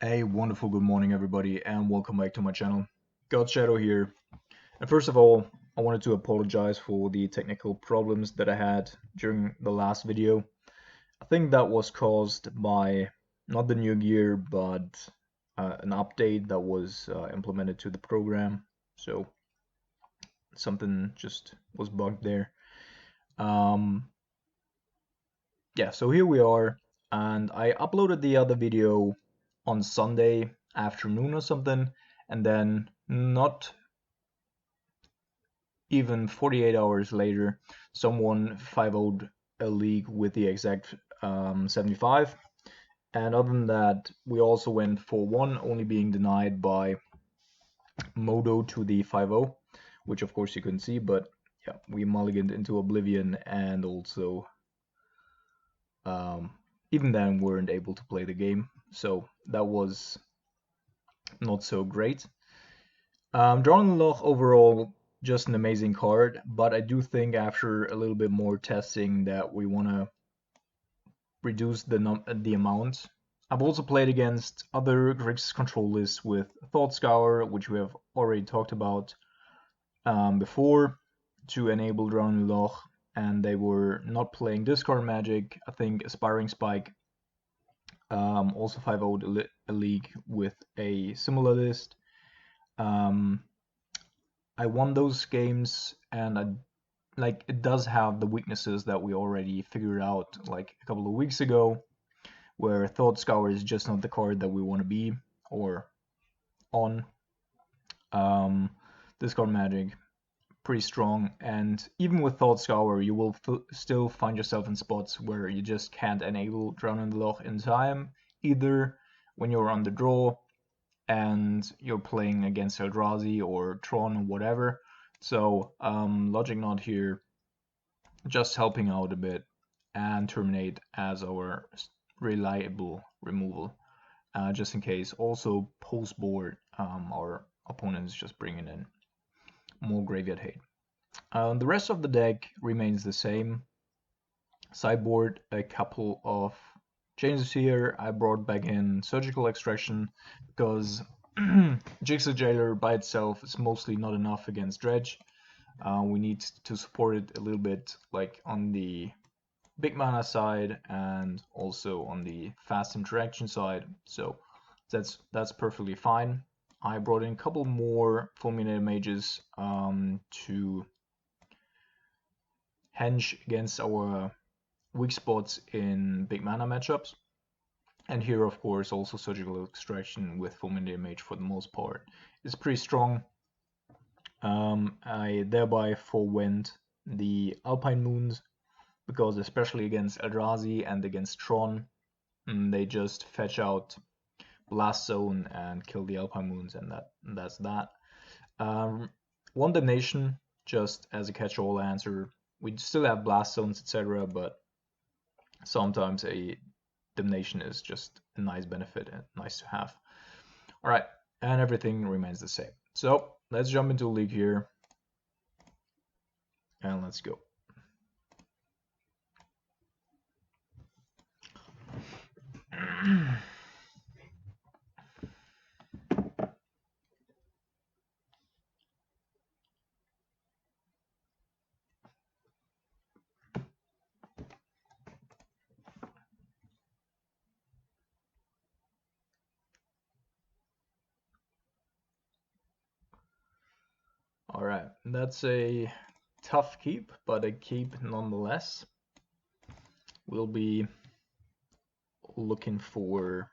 A wonderful good morning, everybody, and welcome back to my channel. God Shadow here. And first of all, I wanted to apologize for the technical problems that I had during the last video. I think that was caused by not the new gear, but an update that was implemented to the program. So something just was bugged there. Um, yeah, so here we are, and I uploaded the other video on Sunday afternoon or something, and then not even 48 hours later, someone 5-0'd a league with the exact 75. And other than that, we also went for one, only being denied by Modo to the 5-0, which of course you couldn't see, but yeah, we mulliganed into Oblivion and also um, even then weren't able to play the game. So that was not so great. Drawing Loch overall, just an amazing card, but I do think after a little bit more testing that we want to reduce the amount. I've also played against other Grixis control lists with Thought Scour, which we have already talked about before, to enable Drowning Loch, and they were not playing discard magic. I think Aspiring Spike also 5-0'd a league with a similar list. Um, I won those games, and it does have the weaknesses that we already figured out like a couple of weeks ago, where Thought Scour is just not the card that we want to be or on. Um, Discard Magic, pretty strong, and even with Thought Scour, you will still find yourself in spots where you just can't enable Drown in the Loch in time, either when you're on the draw and you're playing against Eldrazi or Tron or whatever. So Logic Knot here just helping out a bit, and Terminate as our reliable removal, just in case. Also post board, our opponent is just bringing in more graveyard hate. The rest of the deck remains the same. Sideboard, a couple of changes here. I brought back in Surgical Extraction because Jigsaw Jailer by itself is mostly not enough against Dredge. We need to support it a little bit, like on the big mana side and also on the fast interaction side. So that's perfectly fine. I brought in a couple more Fulminator Mages to henge against our weak spots in big mana matchups. And here, of course, also Surgical Extraction with Fulminator Mage for the most part is pretty strong. I thereby forewent the Alpine Moons, because especially against Eldrazi and against Tron, they just fetch out Blast Zone and kill the Alpine Moons, and that's that. One Damnation, just as a catch-all answer. We still have Blast Zones, etc., but sometimes a Damnation is just a nice benefit and nice to have. Alright, and everything remains the same. So let's jump into a league here, and let's go. Alright, that's a tough keep, but a keep nonetheless. We'll be looking for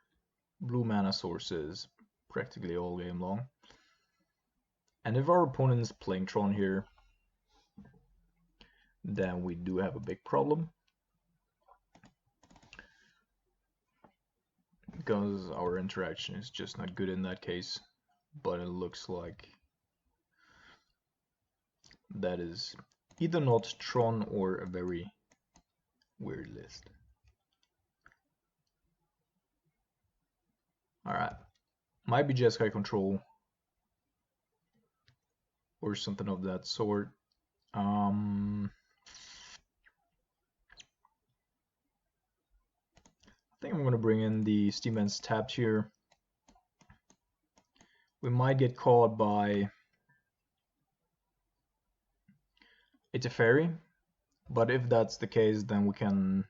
blue mana sources practically all game long. And if our opponent is playing Tron here, then we do have a big problem, because our interaction is just not good in that case. But it looks like that is either not Tron or a very weird list. Alright, might be Jeskai control or something of that sort. I think I'm going to bring in the Steamens tapped here. We might get caught by a Teferi, but if that's the case, then we can...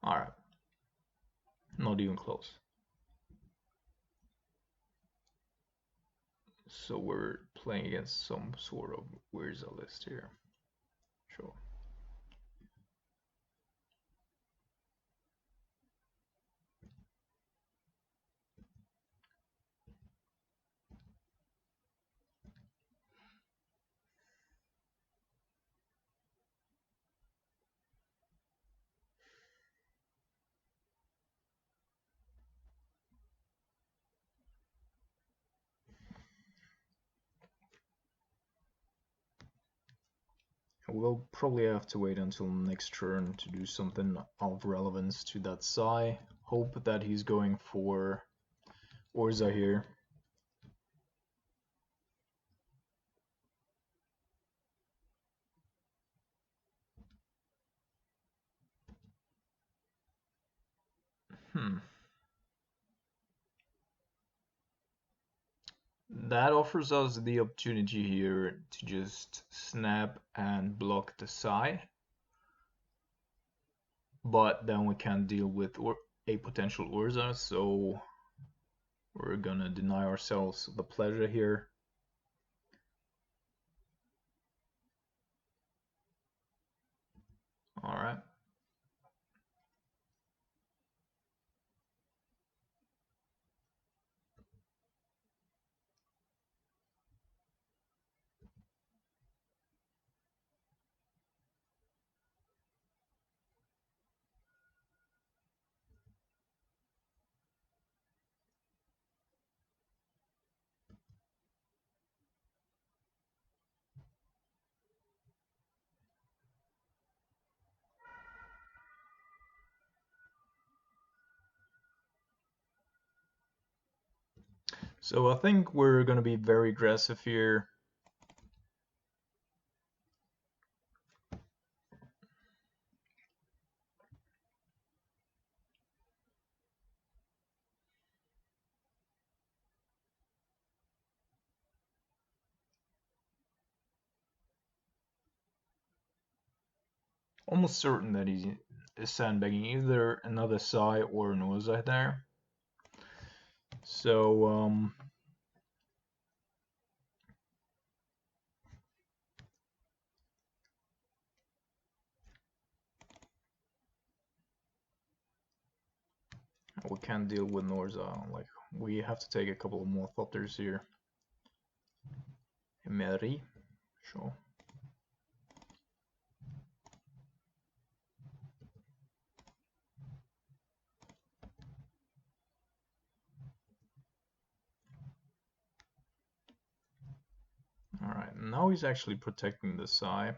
Alright. Not even close. So we're playing against some sort of Wirza list here. Sure. We'll probably have to wait until next turn to do something of relevance to that Sai. Hope that he's going for Urza here. That offers us the opportunity here to just snap and block the Sai. But then we can't deal with a potential Urza, so we're gonna deny ourselves the pleasure here. Alright. So I think we're gonna be very aggressive here. Almost certain that he is sandbagging either another Sai or an Urza there. So we can't deal with Norza. Like, we have to take a couple of more Thopters here. Meri, sure. Alright, now he's actually protecting the Sai.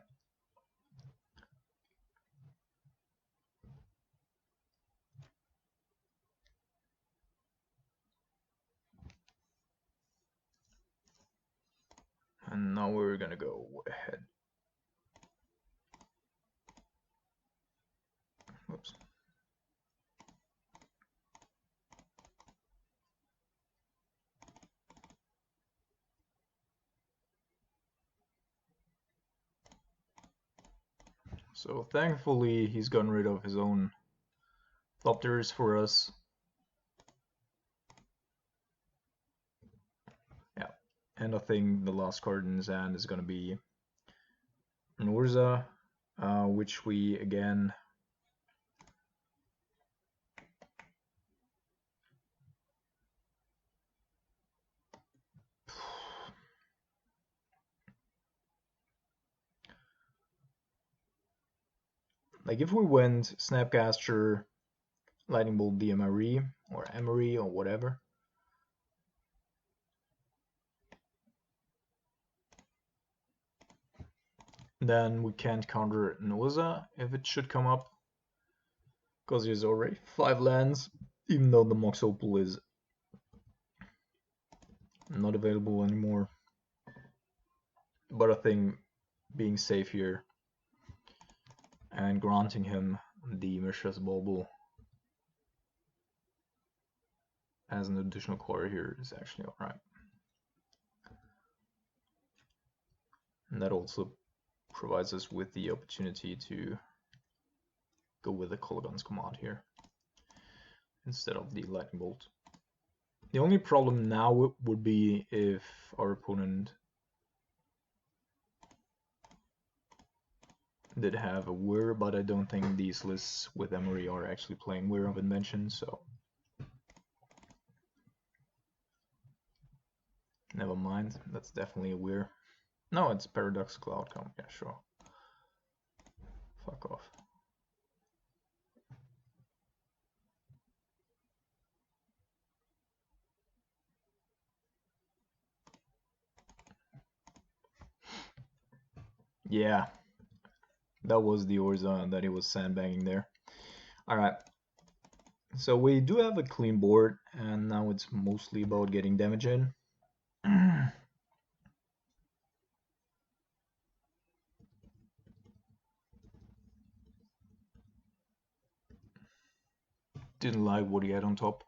And now we're gonna go ahead. Whoops. So thankfully he's gotten rid of his own Thopters for us. Yeah, and I think the last card in his hand is gonna be an Urza, which we again like if we went Snapcaster, Lightning Bolt DMRE or Emery or whatever, then we can't counter Noza if it should come up, because there's already 5 lands, even though the Mox Opal is not available anymore. But I think being safe here and granting him the Mishra's Bauble as an additional card here is actually alright. And that also provides us with the opportunity to go with the Colgon's command here instead of the Lightning Bolt. The only problem now would be if our opponent did have a Whir, but I don't think these lists with Emery are actually playing Whir of Invention, so never mind. That's definitely a Whir. No, it's Paradoxical Outcome. Yeah, sure. Fuck off. Yeah, that was the Orza that he was sandbagging there. Alright, so we do have a clean board, and now it's mostly about getting damage in. Didn't like what he had on top.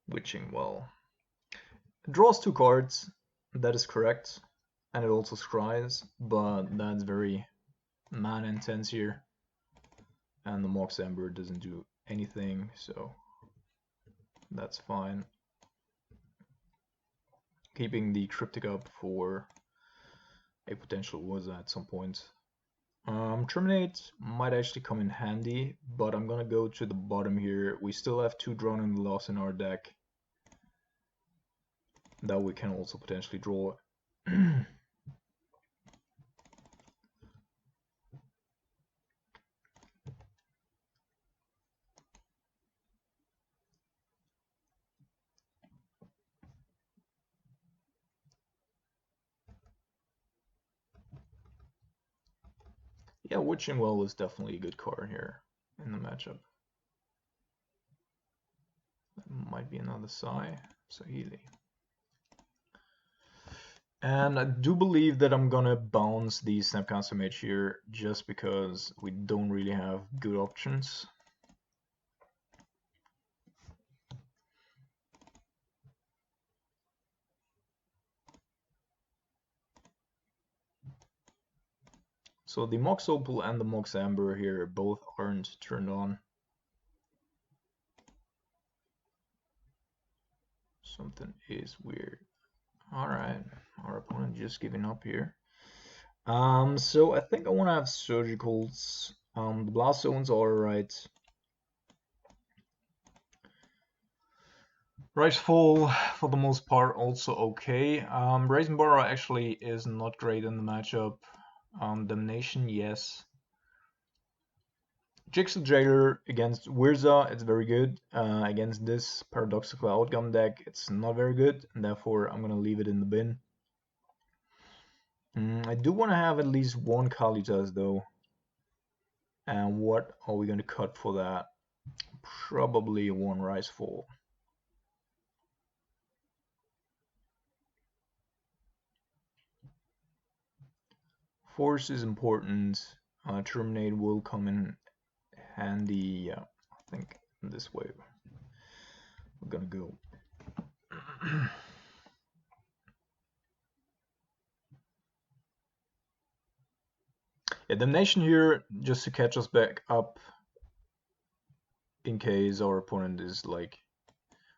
Witching Well. It draws 2 cards, that is correct, and it also scries, but that's very mana intense here. And the Mox Ember doesn't do anything, so that's fine. Keeping the Cryptic up for a potential was at some point. Terminate might actually come in handy, but I'm gonna go to the bottom here. We still have 2 Drowning Loss in our deck that we can also potentially draw. Yeah, Witching Well is definitely a good card here in the matchup. That might be another Psy, Sahili. And I do believe that I'm gonna bounce the Snapcaster Mage here just because we don't really have good options. So the Mox Opal and the Mox Amber here both aren't turned on. Something is weird. Alright, our opponent just giving up here. So I think I want to have Surgicals. The Blast Zones are alright. Ricefall, for the most part, also okay. Brazen Borrow actually is not great in the matchup. Damnation, yes. Jigsaw Jailer against Wirza, it's very good. Against this Paradoxical Outcome deck, it's not very good, and therefore I'm gonna leave it in the bin. I do want to have at least one Kalitas though. And what are we going to cut for that? Probably one Ricefall. Force is important. Terminate will come in handy. Yeah, I think this way we're gonna go. Yeah, Damnation here just to catch us back up in case our opponent is like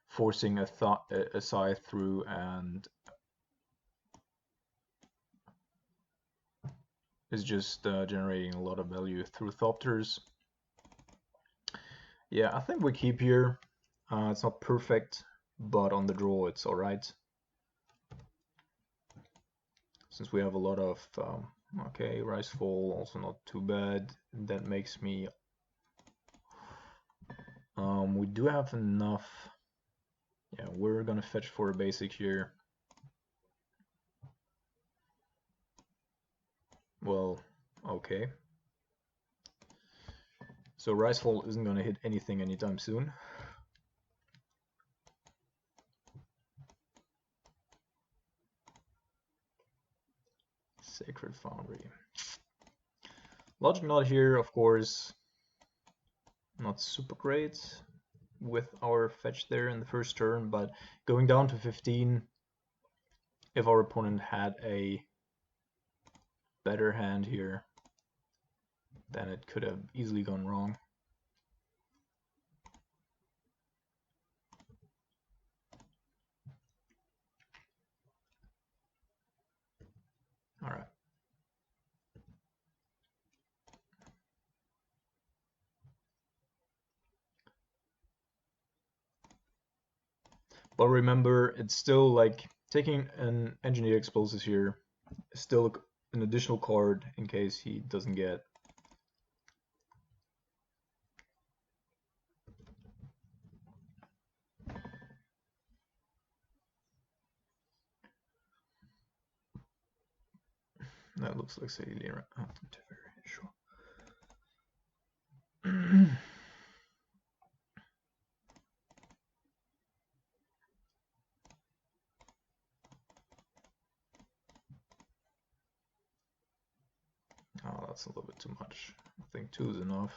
forcing a scythe through and is just generating a lot of value through Thopters. Yeah, I think we keep here. It's not perfect, but on the draw it's alright. Since we have a lot of, okay, Ricefall, also not too bad. That makes me, we do have enough. Yeah, we're gonna fetch for a basic here. Well, okay. So Ricefall isn't gonna hit anything anytime soon. Sacred Foundry. Logic Knot here, of course, not super great with our fetch there in the first turn, but going down to 15, if our opponent had a better hand here, then it could have easily gone wrong. All right. But remember, it's still like taking an Engineered Explosives here is still an additional card in case he doesn't get. That looks like Celera. Sure. Oh, that's a little bit too much. I think 2 is enough.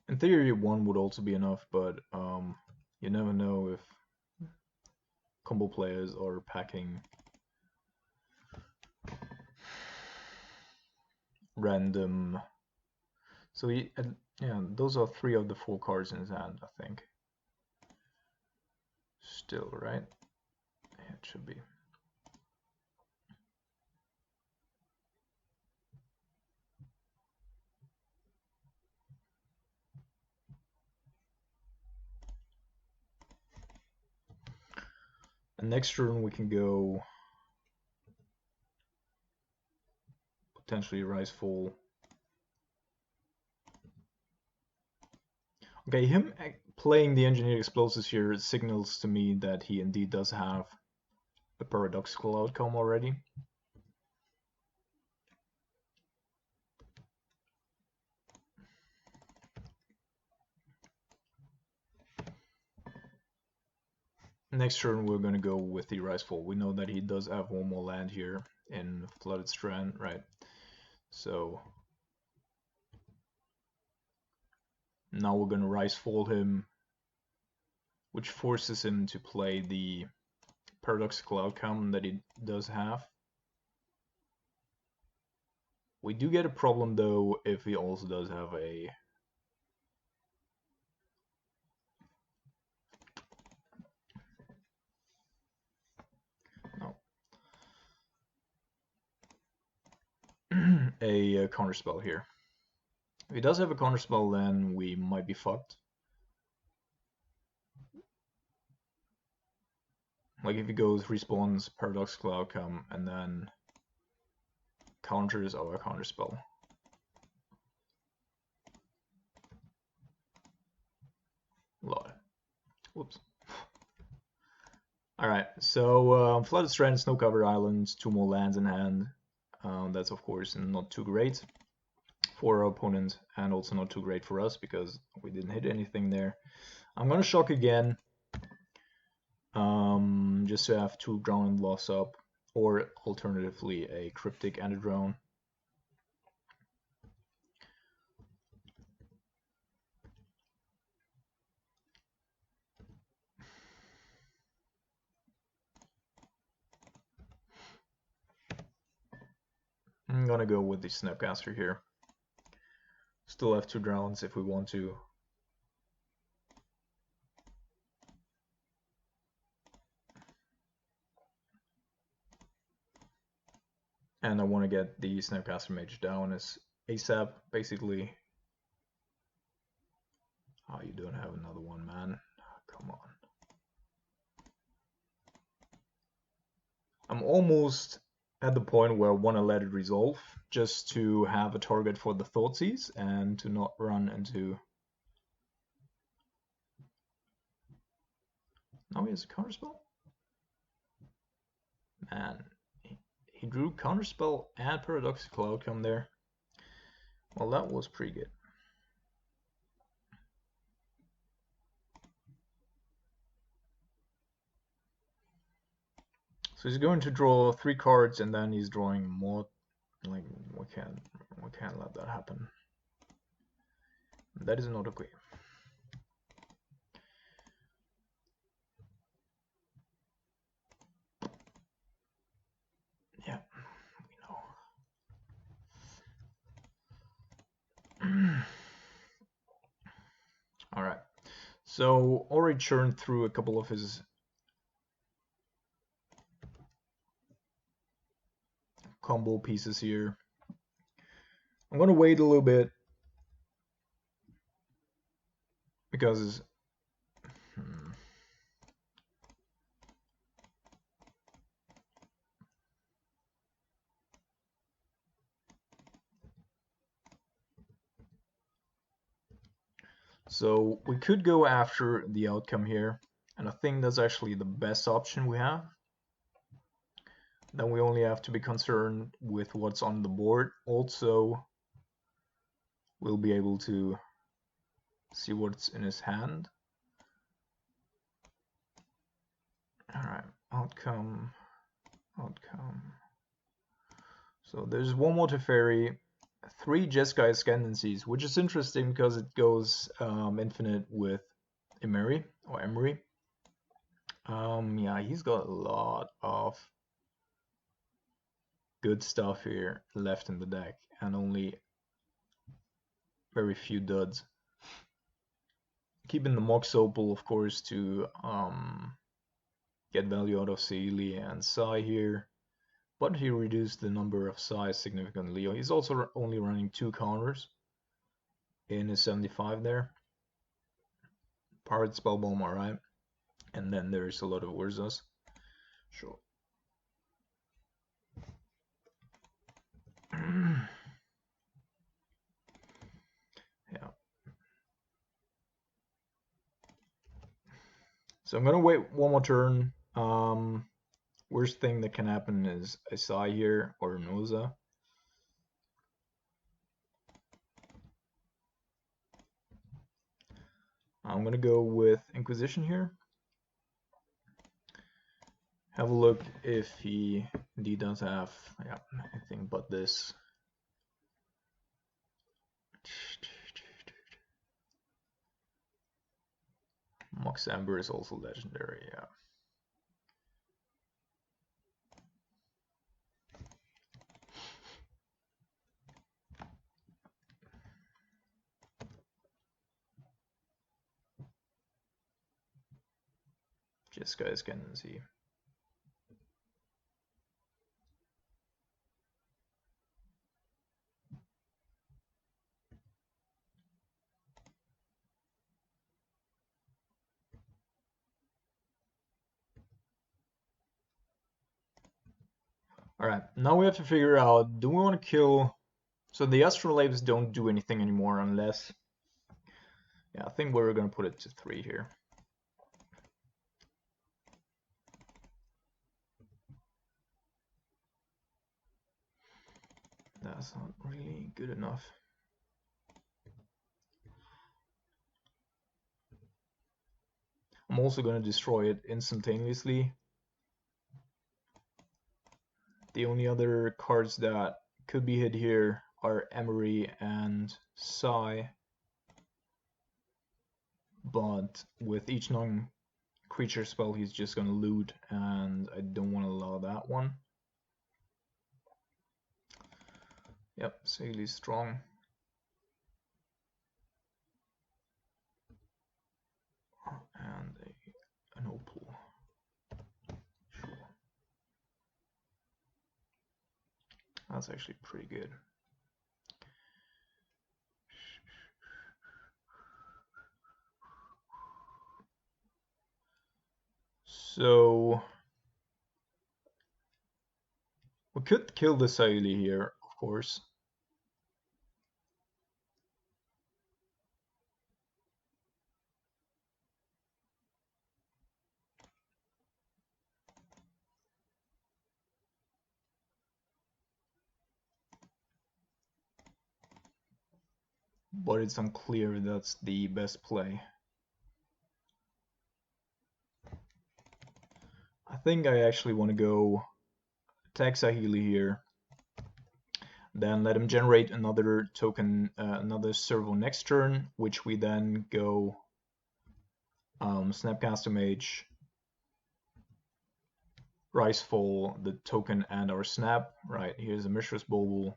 In theory, 1 would also be enough, but you never know if combo players are packing random. So yeah, those are 3 of the 4 cards in his hand, I think. Still, right? Yeah, it should be. And next turn we can go potentially Rise Full. Okay, him playing the Engineered Explosives here signals to me that he indeed does have a paradoxical outcome already. Next turn we're going to go with the Rise Full. We know that he does have 1 more land here in Flooded Strand, right? So now we're going to Rise Fall him, which forces him to play the paradoxical outcome that he does have. We do get a problem though if he also does have a a counterspell here. If he does have a counterspell, then we might be fucked. Like if he goes respawns paradoxical outcome and then counters our counterspell. Lord. Whoops. Alright, so Flooded Strand, Snow Covered Islands, 2 more lands in hand. That's of course not too great for our opponent and also not too great for us because we didn't hit anything there. I'm gonna shock again, just to have 2 Drowning Loss up, or alternatively a Cryptic and a Drone. I'm gonna go with the Snapcaster here. Still have 2 drowns if we want to. And I want to get the Snapcaster Mage down as ASAP, basically. Oh, you don't have another one, man. Oh, come on. I'm almost at the point where I want to let it resolve, just to have a target for the Thoughtseize and to not run into... Now he has a counterspell? Man, he drew counterspell and paradoxical outcome there. Well, that was pretty good. So he's going to draw 3 cards and then he's drawing more. Like we can't let that happen. That is not okay. Yeah, we know. All right. So already churned through a couple of his combo pieces here. I'm gonna wait a little bit because so we could go after the outcome here, and I think that's actually the best option we have. Then we only have to be concerned with what's on the board. Also, we'll be able to see what's in his hand. Alright, outcome. So there's one more Teferi, 3 Jeskai Ascendancies, which is interesting because it goes infinite with Emery, or Emery. Yeah, he's got a lot of good stuff here left in the deck, and only very few duds. Keeping the Mox Opal, of course, to get value out of Sealy and Sai here, but he reduced the number of Sai significantly. He's also only running 2 counters in his 75 there. Pirate Spellbomb, alright. And then there's a lot of Urzas. Sure. Yeah. So I'm gonna wait one more turn. Worst thing that can happen is a Sai here or an Urza. I'm gonna go with Inquisition here. Have a look if he indeed does have anything but this. Mox Amber is also legendary, yeah. Just guys can see. Alright, now we have to figure out, do we want to kill... So the Astrolabes don't do anything anymore unless... Yeah, I think we're going to put it to 3 here. That's not really good enough. I'm also going to destroy it instantaneously. The only other cards that could be hit here are Emery and Sai. But with each non-creature spell, he's just going to loot, and I don't want to allow that one. Yep, Saley's strong. And an opal. Sure. That's actually pretty good. So we could kill the Saili here, of course. But it's unclear that's the best play. I think I actually want to go attack Sahili here, then let him generate another token, another servo next turn, which we then go Snapcaster Mage, Ricefall, the token, and our snap. Right, here's a Mishra's Bulbul.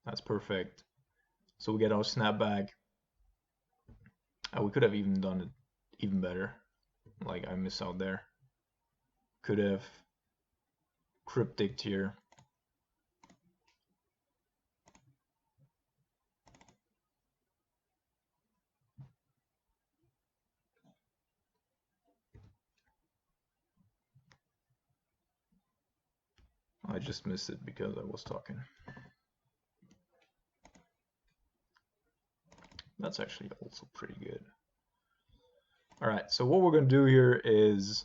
That's perfect. So we get our snap back. We could have even done it even better. Like, I miss out there. Could have Cryptic here. I just missed it because I was talking. That's actually also pretty good. Alright, so what we're going to do here is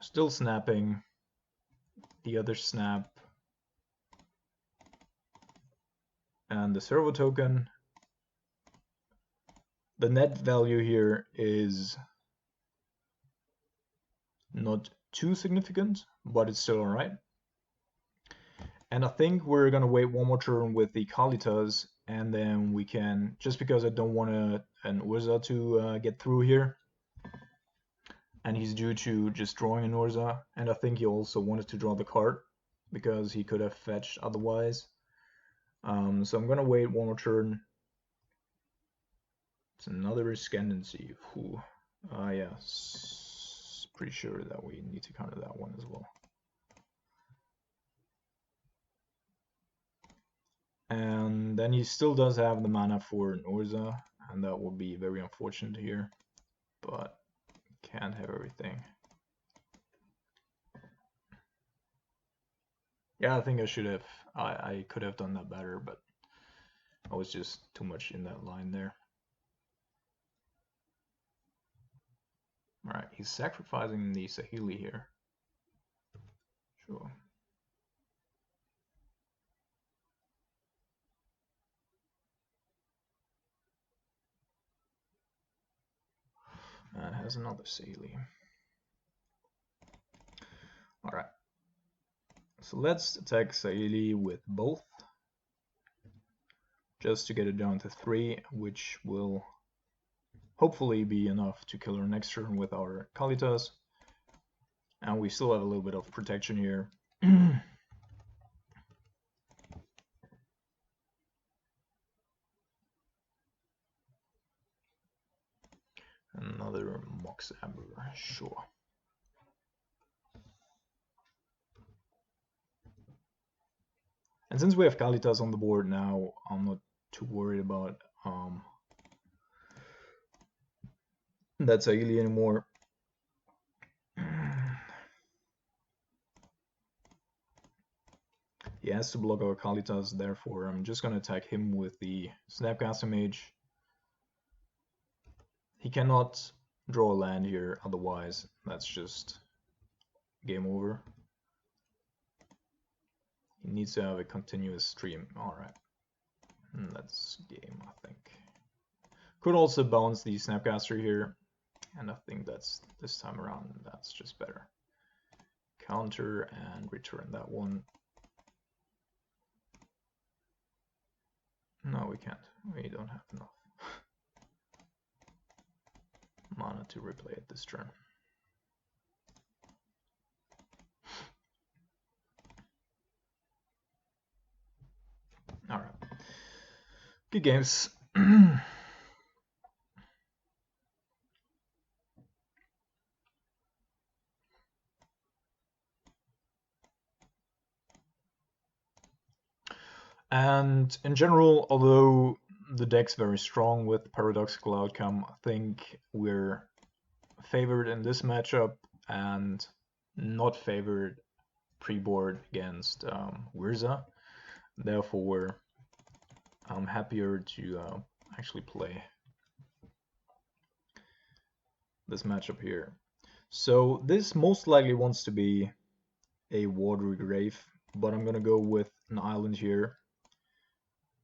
still snapping the other snap and the servo token. The net value here is not too significant, but it's still alright. And I think we're gonna wait one more turn with the Kalitas, and then we can, just because I don't want an Urza to get through here, and he's due to just drawing an Urza, and I think he also wanted to draw the card because he could have fetched otherwise. So I'm gonna wait one more turn. It's another Ascendancy. Yeah, pretty sure that we need to counter that one as well. And then he still does have the mana for an Urza, and that would be very unfortunate here, but can't have everything. Yeah, I think I should have, I could have done that better, but I was just too much in that line there. Alright, he's sacrificing the Sahili here. Sure. And has another Sahili. Alright. So let's attack Sahili with both, just to get it down to 3, which will hopefully be enough to kill her next turn with our Kalitas. And we still have a little bit of protection here. Another Mox Amber, sure. And since we have Kalitas on the board now, I'm not too worried about that Sahili anymore. He has to block our Kalitas, therefore I'm just gonna attack him with the Snapcaster Mage. He cannot draw a land here, otherwise that's just game over. He needs to have a continuous stream. Alright. That's game, I think. Could also bounce the Snapcaster here, and I think that's, this time around, that's just better. Counter and return that one. No, we can't. We don't have enough mana to replay it this turn. Alright. Good games. And in general, although the deck's very strong with paradoxical outcome, I think we're favored in this matchup and not favored pre-board against Wirza. Therefore, I'm happier to actually play this matchup here. So this most likely wants to be a Watery Grave, but I'm gonna go with an island here,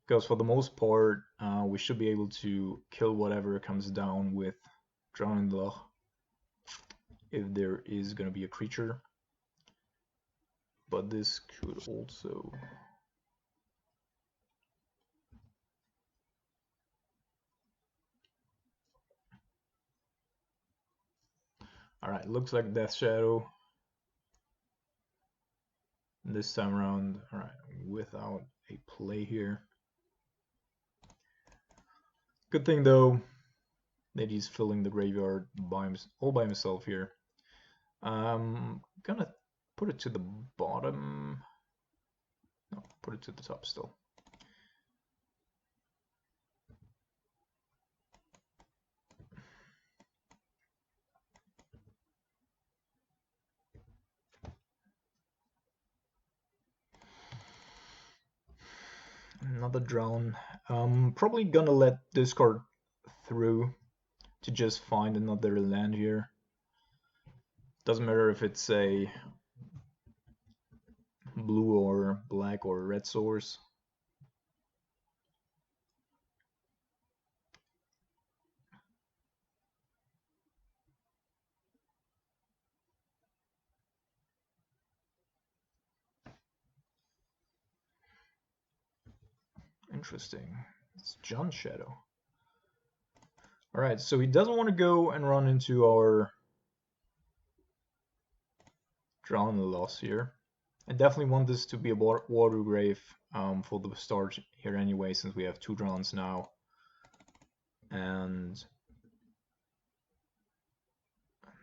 because for the most part, we should be able to kill whatever comes down with Drowning Loch if there is going to be a creature. But this could also... Alright, looks like Death Shadow this time around. Alright, without a play here. Good thing though that he's filling the graveyard all by himself here. Gonna put it to the bottom. No, put it to the top still. Another drown. Probably gonna let this card through to just find another land here. Doesn't matter if it's a blue or black or red source. Interesting. It's John Shadow. Alright, so he doesn't want to go and run into our Drown Loss here. I definitely want this to be a water grave for the start here anyway, since we have 2 drowns now. And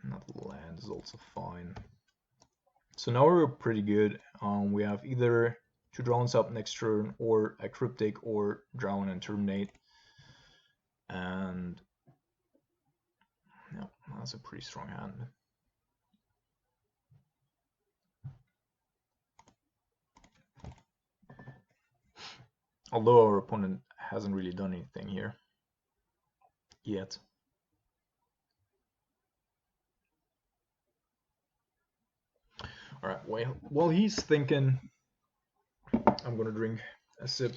another land is also fine. So now we're pretty good. We have either 2 drowns up next turn, or a Cryptic, or Drown and Terminate. And yeah, that's a pretty strong hand. Although our opponent hasn't really done anything here yet. Alright, while he's thinking, I'm gonna drink a sip.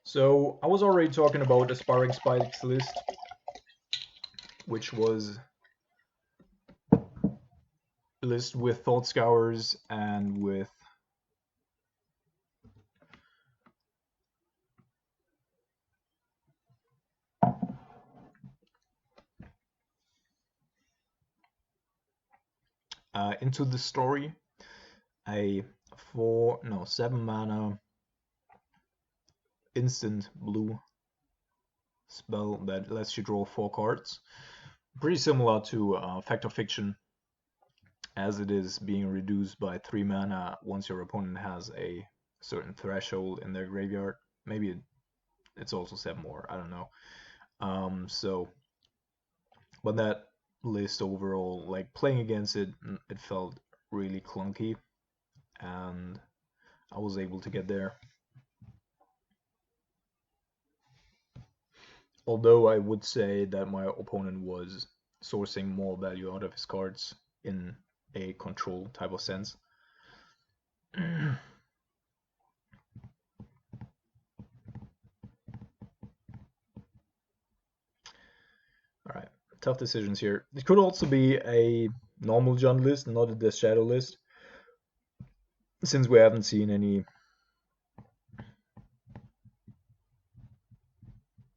So I was already talking about the Sparring Spikes list, which was a list with Thought Scours and with Into the Story, a 7 mana instant blue spell that lets you draw 4 cards. Pretty similar to Fact or Fiction, as it is being reduced by 3 mana once your opponent has a certain threshold in their graveyard. Maybe it's also 7 more, I don't know. But that list overall, like playing against it, it felt really clunky, and I was able to get there. Although I would say that my opponent was sourcing more value out of his cards in a control type of sense. Alright, tough decisions here. It could also be a normal John list, not a Death Shadow list, since we haven't seen any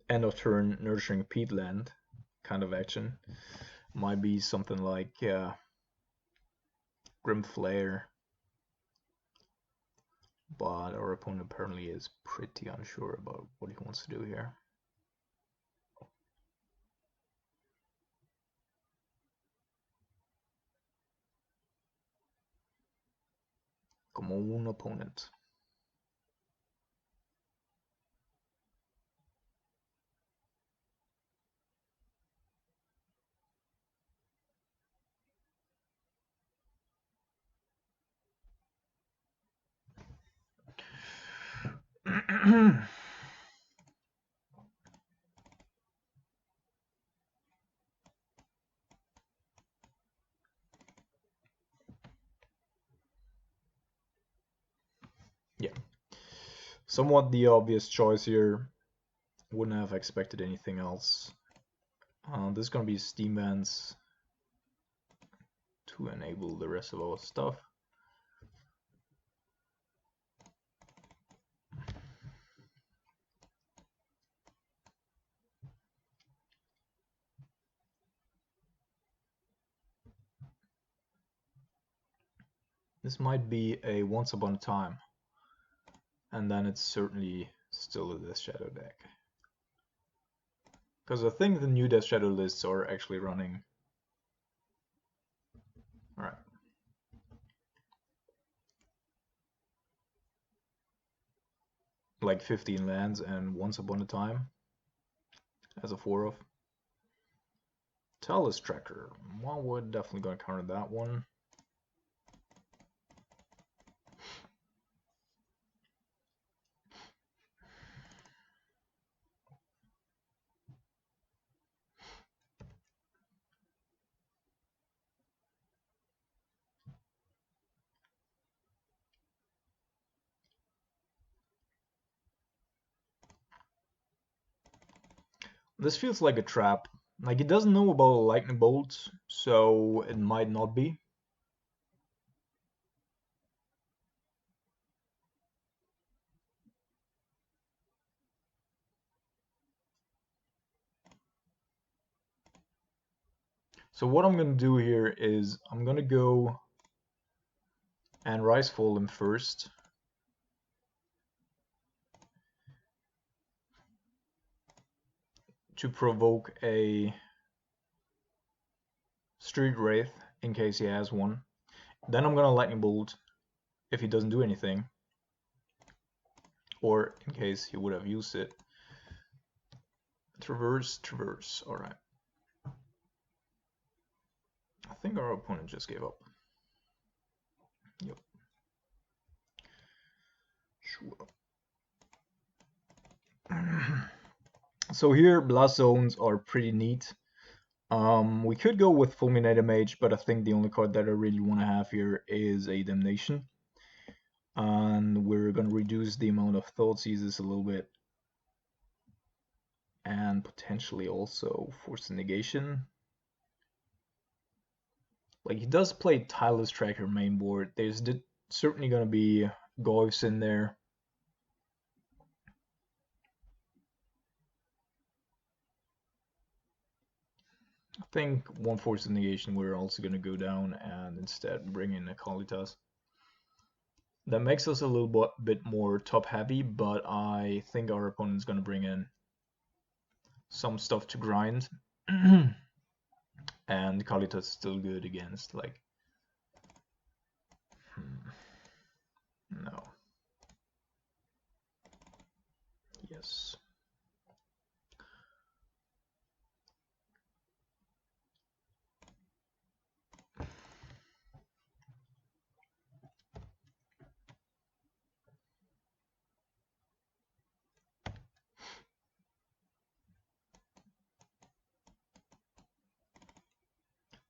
end of turn Nurturing Peatland kind of action. Might be something like Grim Flare, but our opponent apparently is pretty unsure about what he wants to do here. Como un opponent. Yeah. Somewhat the obvious choice here. Wouldn't have expected anything else. This is going to be Steam Vents to enable the rest of our stuff. This might be a once upon a time, and then it's certainly still a Death Shadow deck. Because I think the new Death Shadow lists are actually running. Alright. Like 15 lands and once upon a time as a 4-of. Talus Tracker. Well, we're definitely going to counter that one. This feels like a trap. Like, it doesn't know about lightning bolts, so it might not be. So what I'm going to do here is I'm going to go and Rise Fall him first. To provoke a Street Wraith in case he has one. Then I'm going to Lightning Bolt if he doesn't do anything. Or in case he would have used it. Traverse, traverse, alright. I think our opponent just gave up. Yep. Sure. So here, Blast Zones are pretty neat. We could go with Fulminator Mage, but I think the only card that I really want to have here is a Damnation. And we're going to reduce the amount of Thoughtseizes a little bit. And potentially also Force Negation. Like, he does play Tireless Tracker main board. There's certainly going to be Goyfs in there. I think one Force Negation we're also going to go down and instead bring in a Kalitas. That makes us a little bit more top heavy, but I think our opponent's going to bring in some stuff to grind. And Kalitas is still good against, like... No. Yes.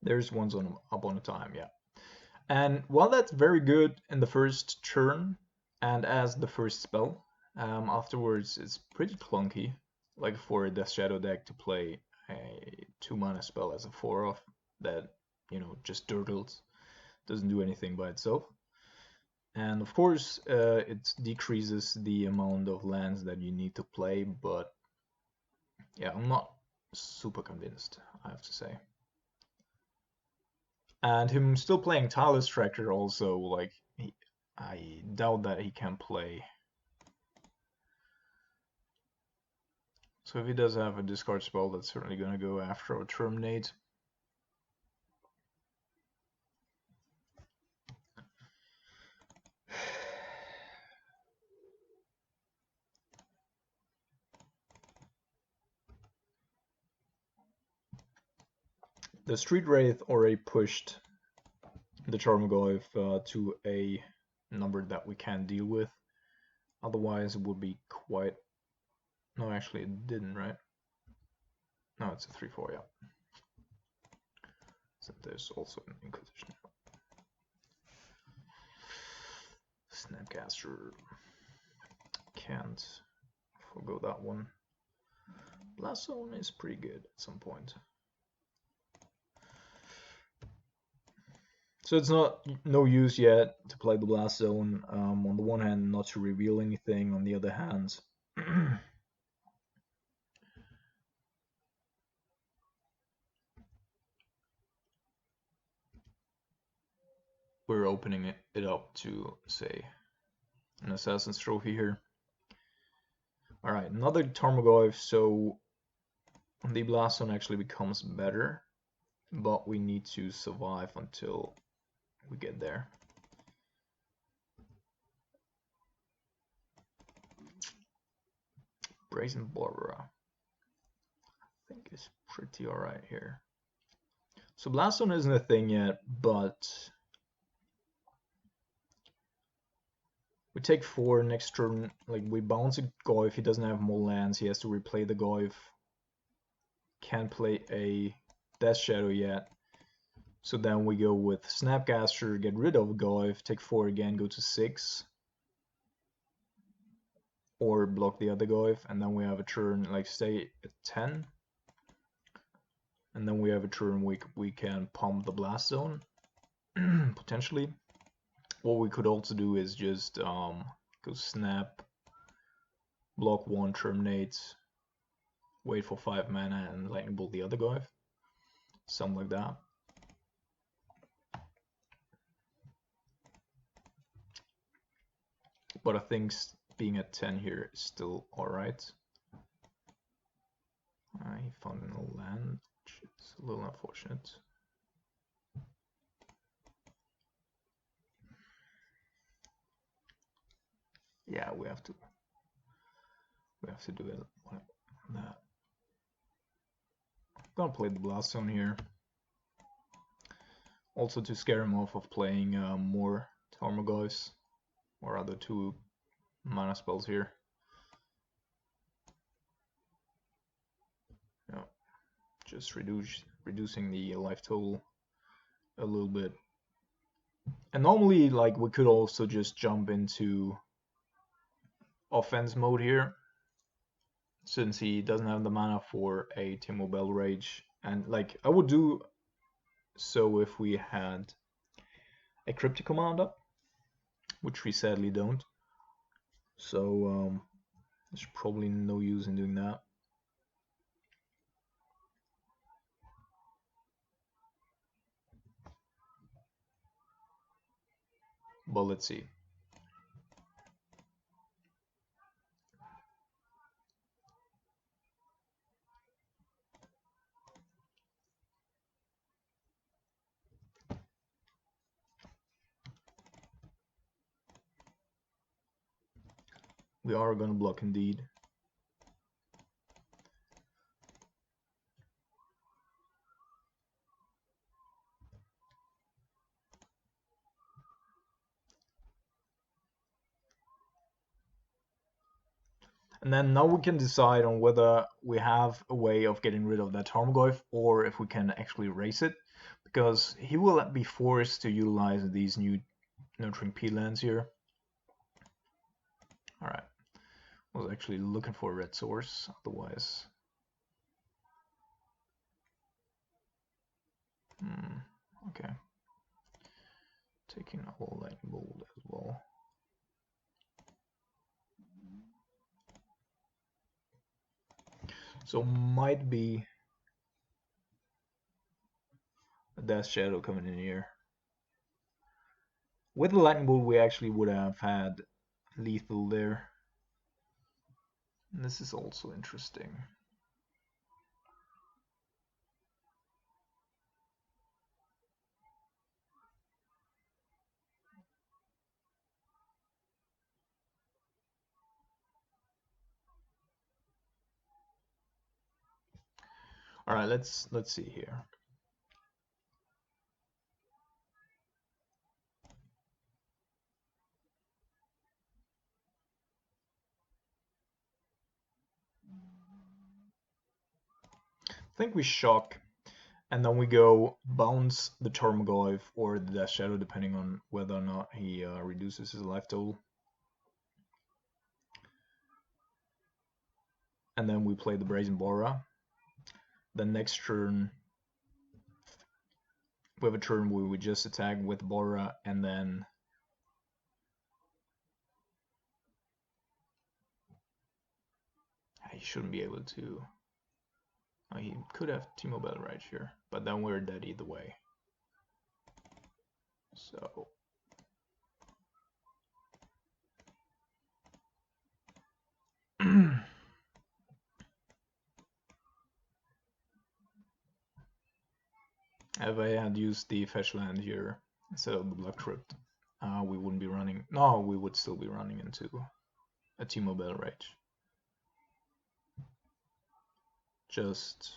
There's ones on up on a time, yeah. And while that's very good in the first turn and as the first spell, afterwards it's pretty clunky. Like for a Death Shadow deck to play a 2-mana spell as a 4-off that, you know, just dirtles, doesn't do anything by itself. And of course, it decreases the amount of lands that you need to play, but yeah, I'm not super convinced, I have to say. And him still playing Talus Tracker also, like, I doubt that he can play. So if he does have a discard spell, that's certainly going to go after or terminate. The Street Wraith already pushed the Tarmogoyf to a number that we can deal with. Otherwise, it would be quite... No, actually, it didn't, right? No, it's a 3-4, yeah. So there's also an Inquisition. Snapcaster. can't forgo that one. Blast Zone is pretty good at some point. So it's no use yet to play the Blast Zone. On the one hand, not to reveal anything. On the other hand, we're opening it up to, say, an Assassin's Trophy here. Alright, another Tarmogoyf, so the Blast Zone actually becomes better, but we need to survive until we get there. Brazen Barbara, I think is pretty alright here. So Blast Zone isn't a thing yet, but we take 4 next turn. Like, we bounce a Goyf, he doesn't have more lands, he has to replay the Goyf. Can't play a Death Shadow yet. So then we go with Snapcaster, get rid of Goyf, take 4 again, go to 6. Or block the other Goyf, and then we have a turn, like stay at 10. And then we have a turn we can pump the Blast Zone, potentially. What we could also do is just go snap, block 1, terminate, wait for 5 mana, and lightning bolt the other Goyf. Something like that. But I think being at 10 here is still alright. He found an old land, which is a little unfortunate. Yeah, we have to do it like that. I'm gonna play the Blast Zone here. Also to scare him off of playing more Tarmogoyfs or other 2 mana spells here. Yeah, just reducing the life total a little bit. And normally, like, we could also just jump into offense mode here, since he doesn't have the mana for a Timo Bell Rage. And like, I would do so if we had a Cryptic Command up, which we sadly don't. So there's probably no use in doing that. But let's see. We are gonna block indeed. And then now we can decide on whether we have a way of getting rid of that Tarmogoyf or if we can actually race it, because he will be forced to utilize these new Nurturing Pea lands here. Alright, I was actually looking for a red source, otherwise. Okay. Taking a whole lightning bolt as well. So might be a Death Shadow coming in here. With the lightning bolt, we actually would have had lethal there. And this is also interesting. All right, let's see here. I think we shock, and then we go bounce the Tarmogoyf or the Death Shadow, depending on whether or not he reduces his life total. and then we play the Brazen Bora. The next turn, we have a turn where we just attack with Bora, and then he shouldn't be able to. He could have T-Mobile right here, but then we're dead either way. So if I had used the fetch land here instead of the Blood Crypt, we wouldn't be running. No, we would still be running into a T-Mobile Rage. Just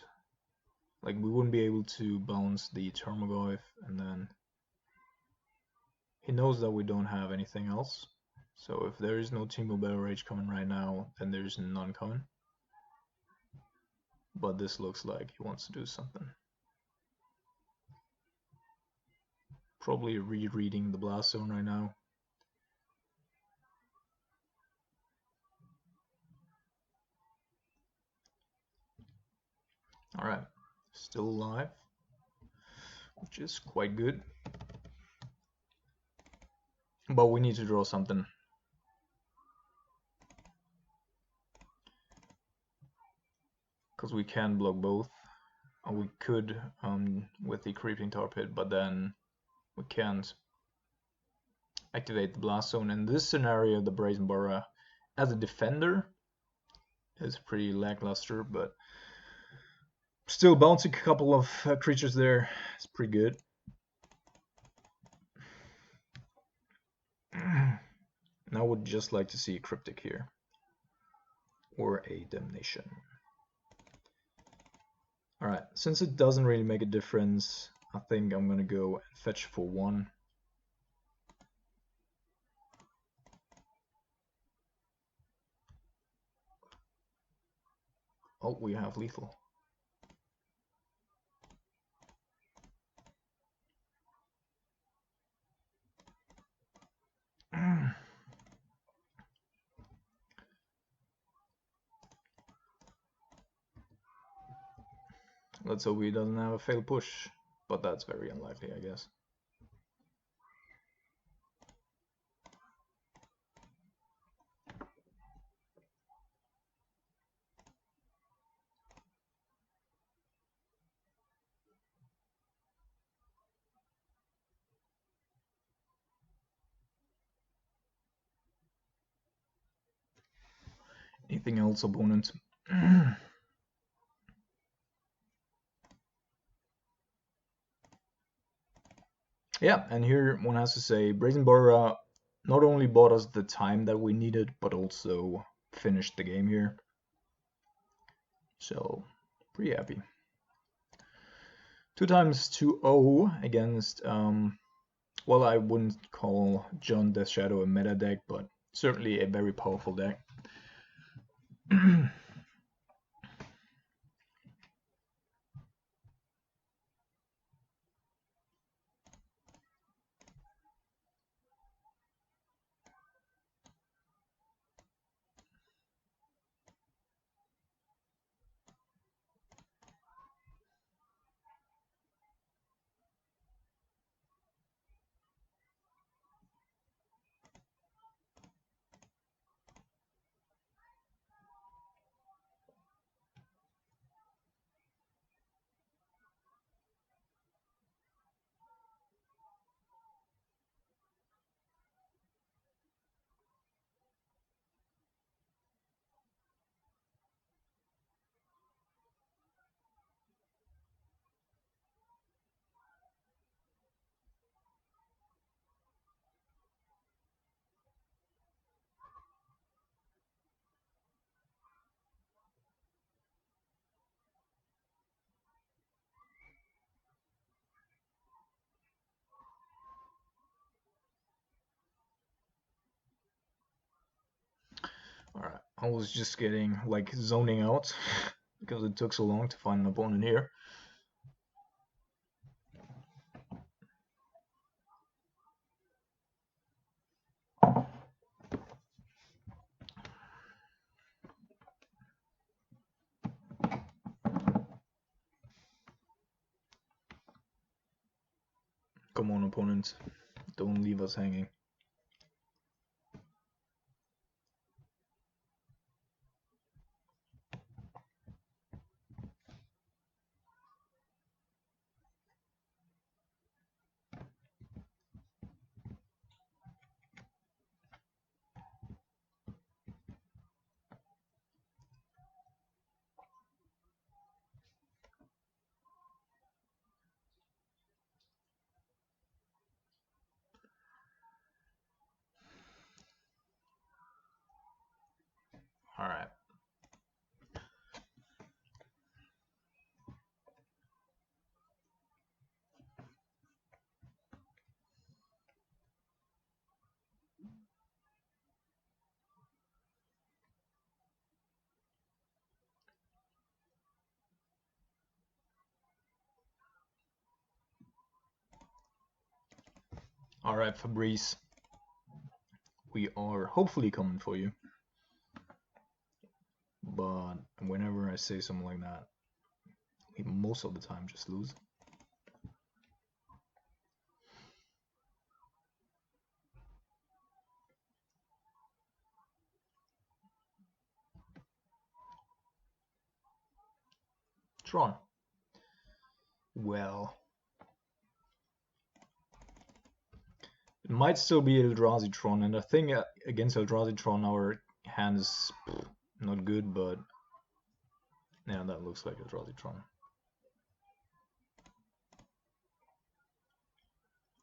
like we wouldn't be able to bounce the Tarmogoyf, and then he knows that we don't have anything else. So if there is no T-Mobile Rage coming right now, then there's none coming. But this looks like he wants to do something. Probably rereading the Blast Zone right now. Alright, still alive, which is quite good. But we need to draw something. Because we can block both. We could with the Creeping Tar Pit, but then we can't activate the Blast Zone. In this scenario, the Brazen Bora as a defender is pretty lackluster, but still bouncing a couple of creatures there is pretty good. Now I would just like to see a Cryptic here, or a Damnation. Alright, since it doesn't really make a difference, I think I'm gonna go and fetch for 1. Oh, we have lethal. Let's hope he doesn't have a failed push, but that's very unlikely, I guess. Anything else, opponent? Yeah, and here one has to say Brazen Bora not only bought us the time that we needed, but also finished the game here. So, pretty happy. 2 times 2-0 against, well, I wouldn't call John Death Shadow a meta deck, but certainly a very powerful deck. Alright, I was just getting like zoning out because it took so long to find an opponent here. Come on, opponent. Don't leave us hanging. Alright. Alright, Fabrice. We are hopefully coming for you. But whenever I say something like that, we most of the time just lose. Tron. Well, it might still be Eldrazi Tron, and I think against Eldrazi Tron our hand is not good, but yeah, that looks like Eldrazi Tron.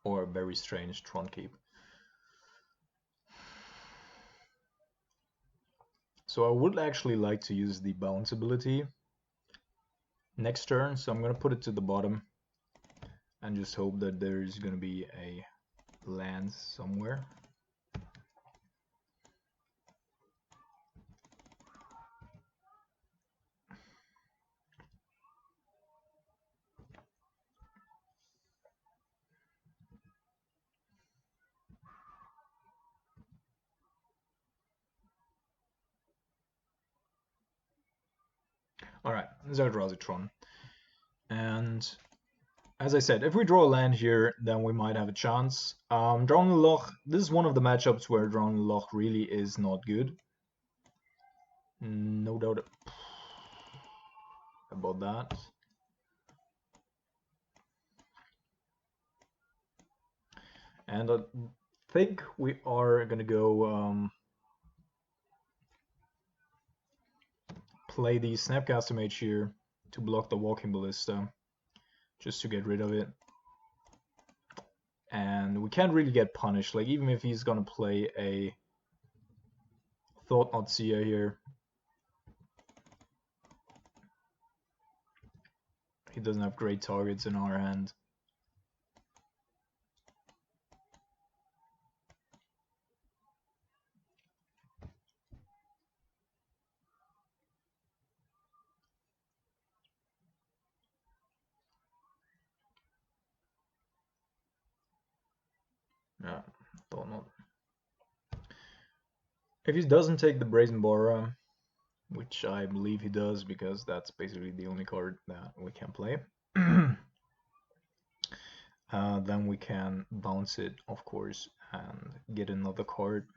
Or a very strange Tron Keep. So I would actually like to use the bounce ability next turn, so I'm gonna put it to the bottom and just hope that there's gonna be a land somewhere. Alright, this is Eldrazi Tron. And as I said, if we draw a land here, then we might have a chance. Drown in the Loch, this is one of the matchups where Drown in the Loch really is not good. No doubt about that. And I think we are gonna go play the Snapcaster Mage here to block the Walking Ballista, just to get rid of it. And we can't really get punished, like even if he's gonna play a Thought-Knot Seer here, he doesn't have great targets in our hand. Yeah, Thought-Knot. If he doesn't take the Brazen Borrower, which I believe he does because that's basically the only card that we can play, then we can bounce it, of course, and get another card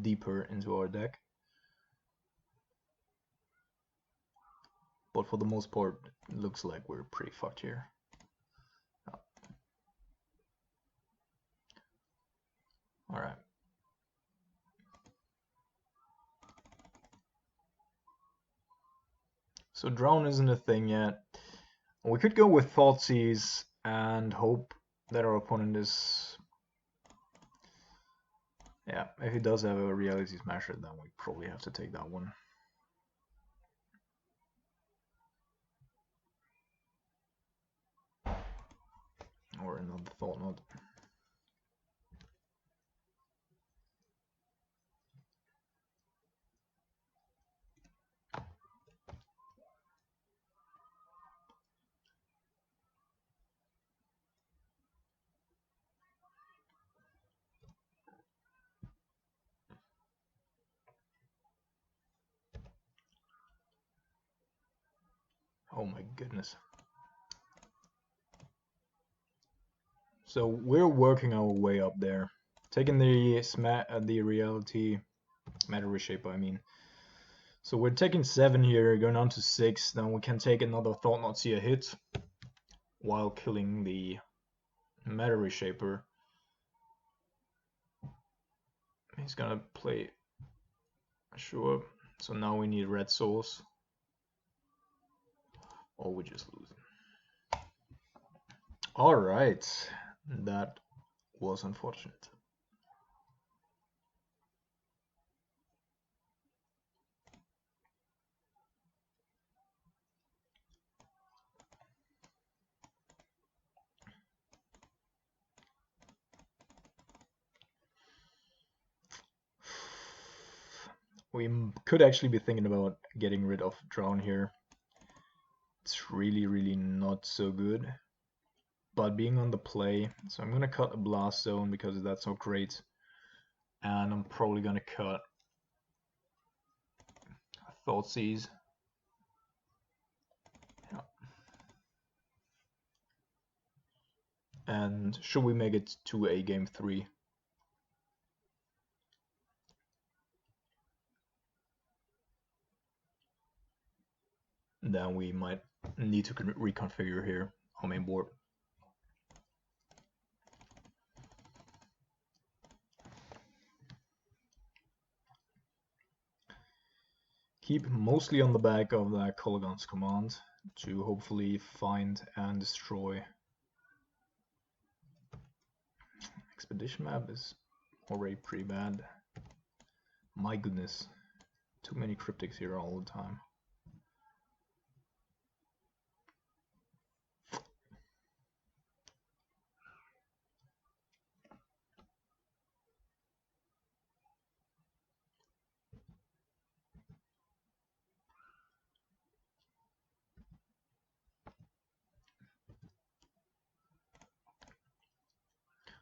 deeper into our deck. But for the most part, it looks like we're pretty fucked here. Alright. So Drown isn't a thing yet. We could go with Thoughtseize and hope that our opponent is... Yeah, if he does have a Reality Smasher, then we probably have to take that one. Or another Thought-Knot. Oh my goodness. So we're working our way up there, taking the reality matter reshaper. I mean, so we're taking 7 here, going on to 6. Then we can take another Thought Not Seer hit while killing the matter reshaper. He's gonna play, sure. So now we need red souls, or we just lose. All right, that was unfortunate. We could actually be thinking about getting rid of Drown here. It's really not so good. But being on the play, so I'm gonna cut a Blast Zone because that's not great. And I'm probably gonna cut Thoughtseize. Yeah. And should we make it to a game 3? Then we might need to reconfigure here our main board. Keep mostly on the back of that Kolaghan's command to hopefully find and destroy. Expedition map is already pretty bad. My goodness, too many cryptics here all the time.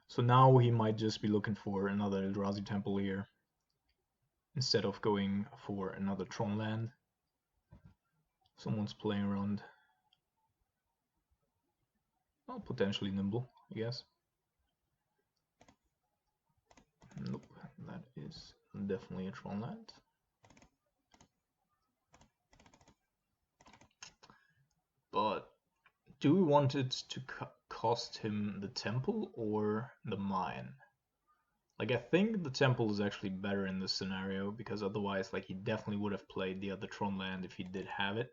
So now he might just be looking for another Eldrazi Temple here, instead of going for another Tron land. Someone's playing around. Well, potentially Nimble, I guess. Nope, that is definitely a Tron land. But do we want it to cost him the temple or the mine? Like, I think the temple is actually better in this scenario, because otherwise, like, he definitely would have played the other Tron land if he did have it.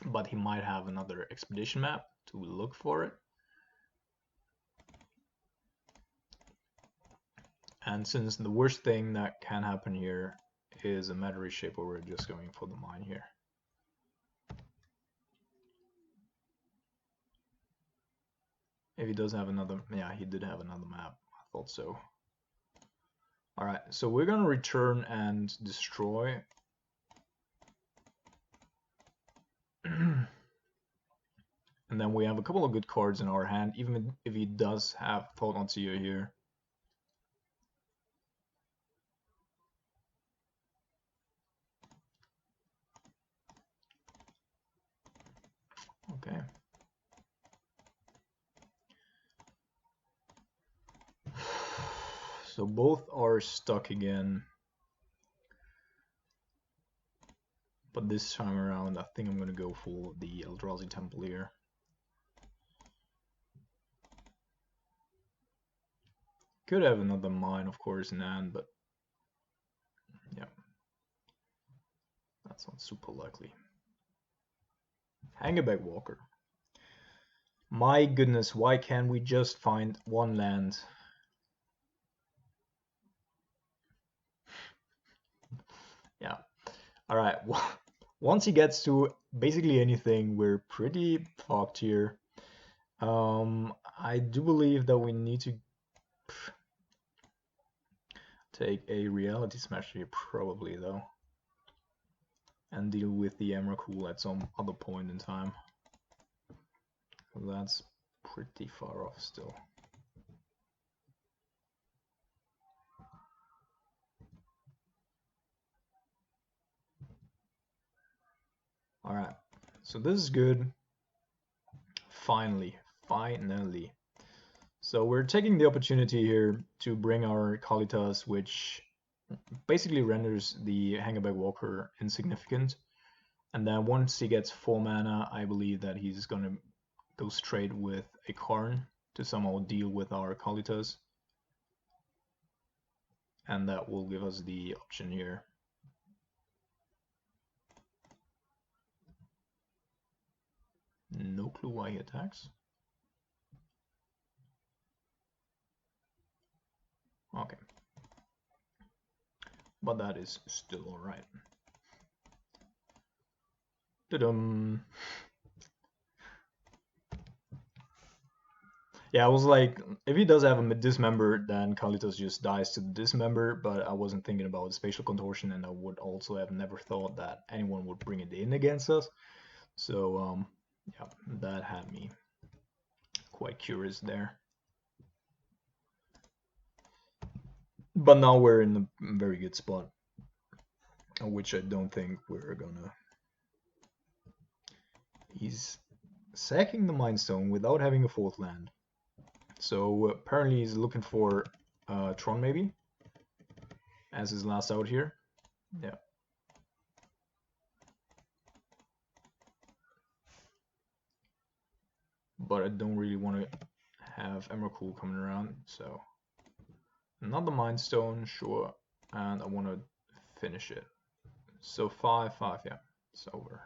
But he might have another expedition map to look for it. And since the worst thing that can happen here is a matter reshape, where we're just going for the mine here. If he does have another, yeah, he did have another map. I thought so. Alright, so we're gonna return and destroy. And then we have a couple of good cards in our hand, even if he does have Thought Not Seer here. Okay. So both are stuck again. But this time around, I think I'm going to go for the Eldrazi Temple here. Could have another mine, of course, in hand, but yeah, that's not super likely. Hangerback Walker. My goodness, why can't we just find one land? Yeah. Alright, once he gets to basically anything, we're pretty fucked here. I do believe that we need to take a Reality Smash here, probably, though. And deal with the Emrakul at some other point in time. That's pretty far off still. Alright, so this is good. Finally. So we're taking the opportunity here to bring our Kalitas, which basically renders the Hangback Walker insignificant. And then once he gets 4 mana, I believe that he's gonna go straight with a Karn to somehow deal with our Kalitas. And that will give us the option here. No clue why he attacks. Okay. But that is still alright. Ta-dum! Yeah, I was like, if he does have a dismember, then Kalitos just dies to the dismember, but I wasn't thinking about spatial contortion, and I would also have never thought that anyone would bring it in against us. So, yeah, that had me quite curious there. But now we're in a very good spot, which I don't think we're gonna... He's sacking the Mind Stone without having a 4th land. So apparently he's looking for Tron maybe as his last out here. Yeah. But I don't really want to have Emrakul coming around, so another Mind Stone, sure, and I want to finish it. So 5/5, yeah, it's over.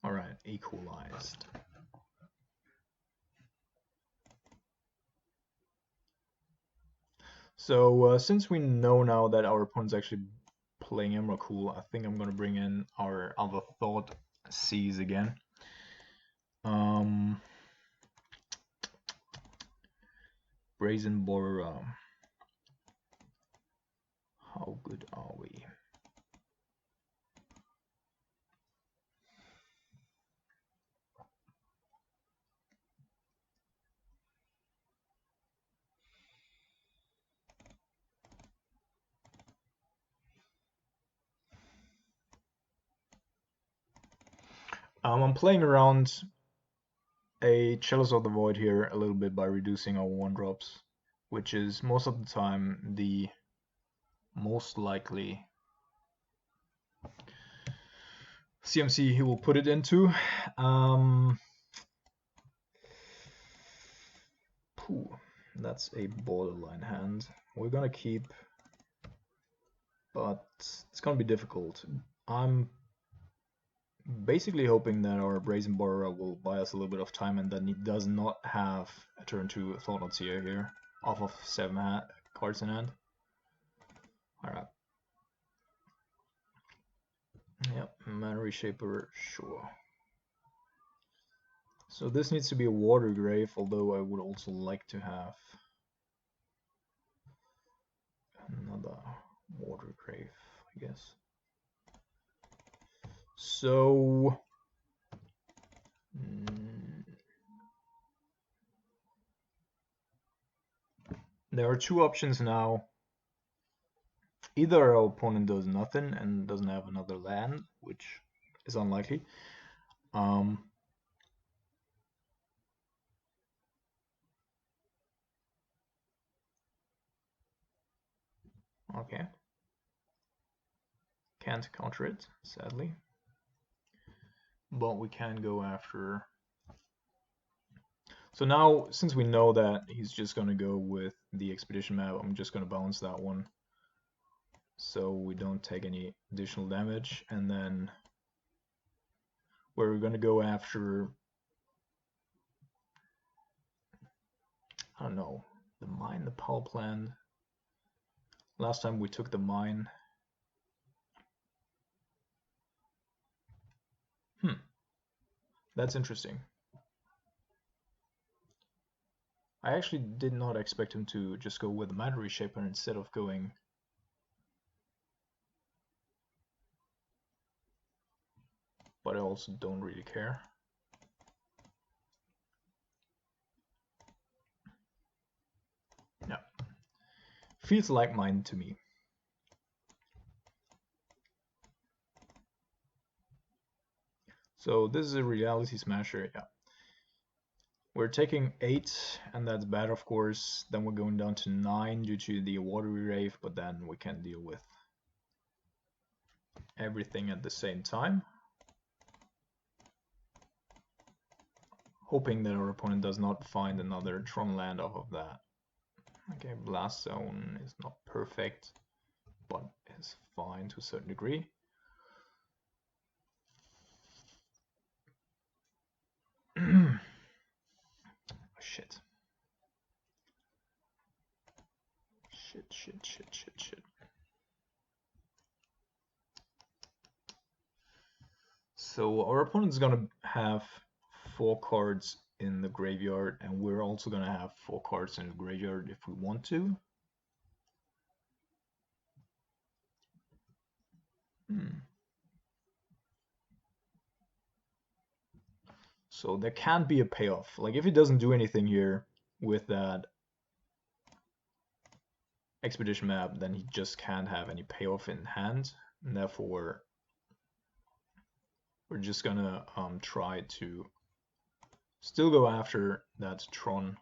All right, equalized. So since we know now that our opponent's actually playing Emrakul, I think I'm gonna bring in our other Thought Seize again. Brazen Borer. How good are we? I'm playing around a Chalice of the Void here a little bit by reducing our 1-drops, which is most of the time the most likely CMC he will put it into. That's a borderline hand. We're gonna keep, but it's gonna be difficult. I'm basically hoping that our Brazen Borrower will buy us a little bit of time and that he does not have a turn 2 Thought Seer here off of 7 cards in hand. Alright. Yep, Mana Reshaper, sure. So this needs to be a Water Grave, although I would also like to have another Water Grave, I guess. So... there are 2 options now. Either our opponent does nothing and doesn't have another land, which is unlikely. Okay. Can't counter it, sadly. But we can go after... So now, since we know that he's just going to go with the Expedition map, I'm just going to bounce that one. So we don't take any additional damage. And then we're going to go after... I don't know. The mine, the power plant. Last time we took the mine. That's interesting. I actually did not expect him to just go with the Mana Reshaper instead of going... But I also don't really care. Feels like mine to me. So this is a reality smasher, yeah. We're taking 8, and that's bad, of course. Then we're going down to 9 due to the watery rave, but then we can deal with everything at the same time. Hoping that our opponent does not find another Tron land off of that. Okay, Blast Zone is not perfect, but is fine to a certain degree. Shit. Shit. So our opponent's gonna have 4 cards in the graveyard, and we're also gonna have 4 cards in the graveyard if we want to. So there can be a payoff. Like if he doesn't do anything here with that expedition map, then he just can't have any payoff in hand, and therefore we're just gonna try to still go after that Tron.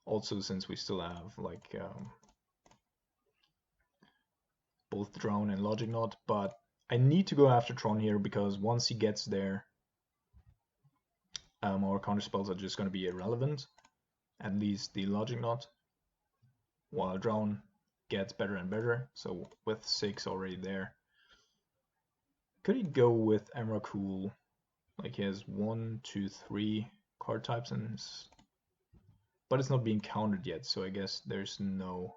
Also, since we still have like both Drone and Logic Knot, but I need to go after Tron here because once he gets there, our counter spells are just going to be irrelevant. At least the Logic Knot, while Drone gets better and better. So with 6 already there, could he go with Emrakul? Like he has 1, 2, 3 card types in his, but it's not being countered yet. So I guess there's no.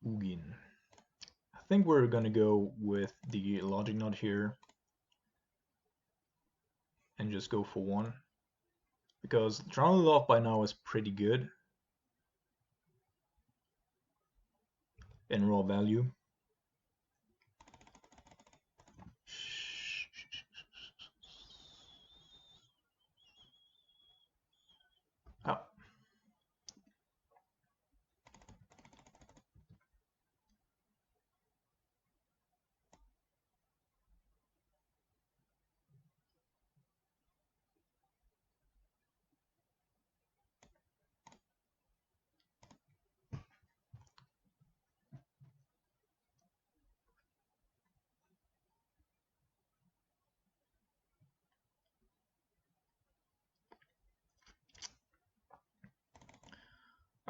Ugin. I think we're gonna go with the Logic Knot here and just go for 1. Because Drowned Love by now is pretty good in raw value. Oh.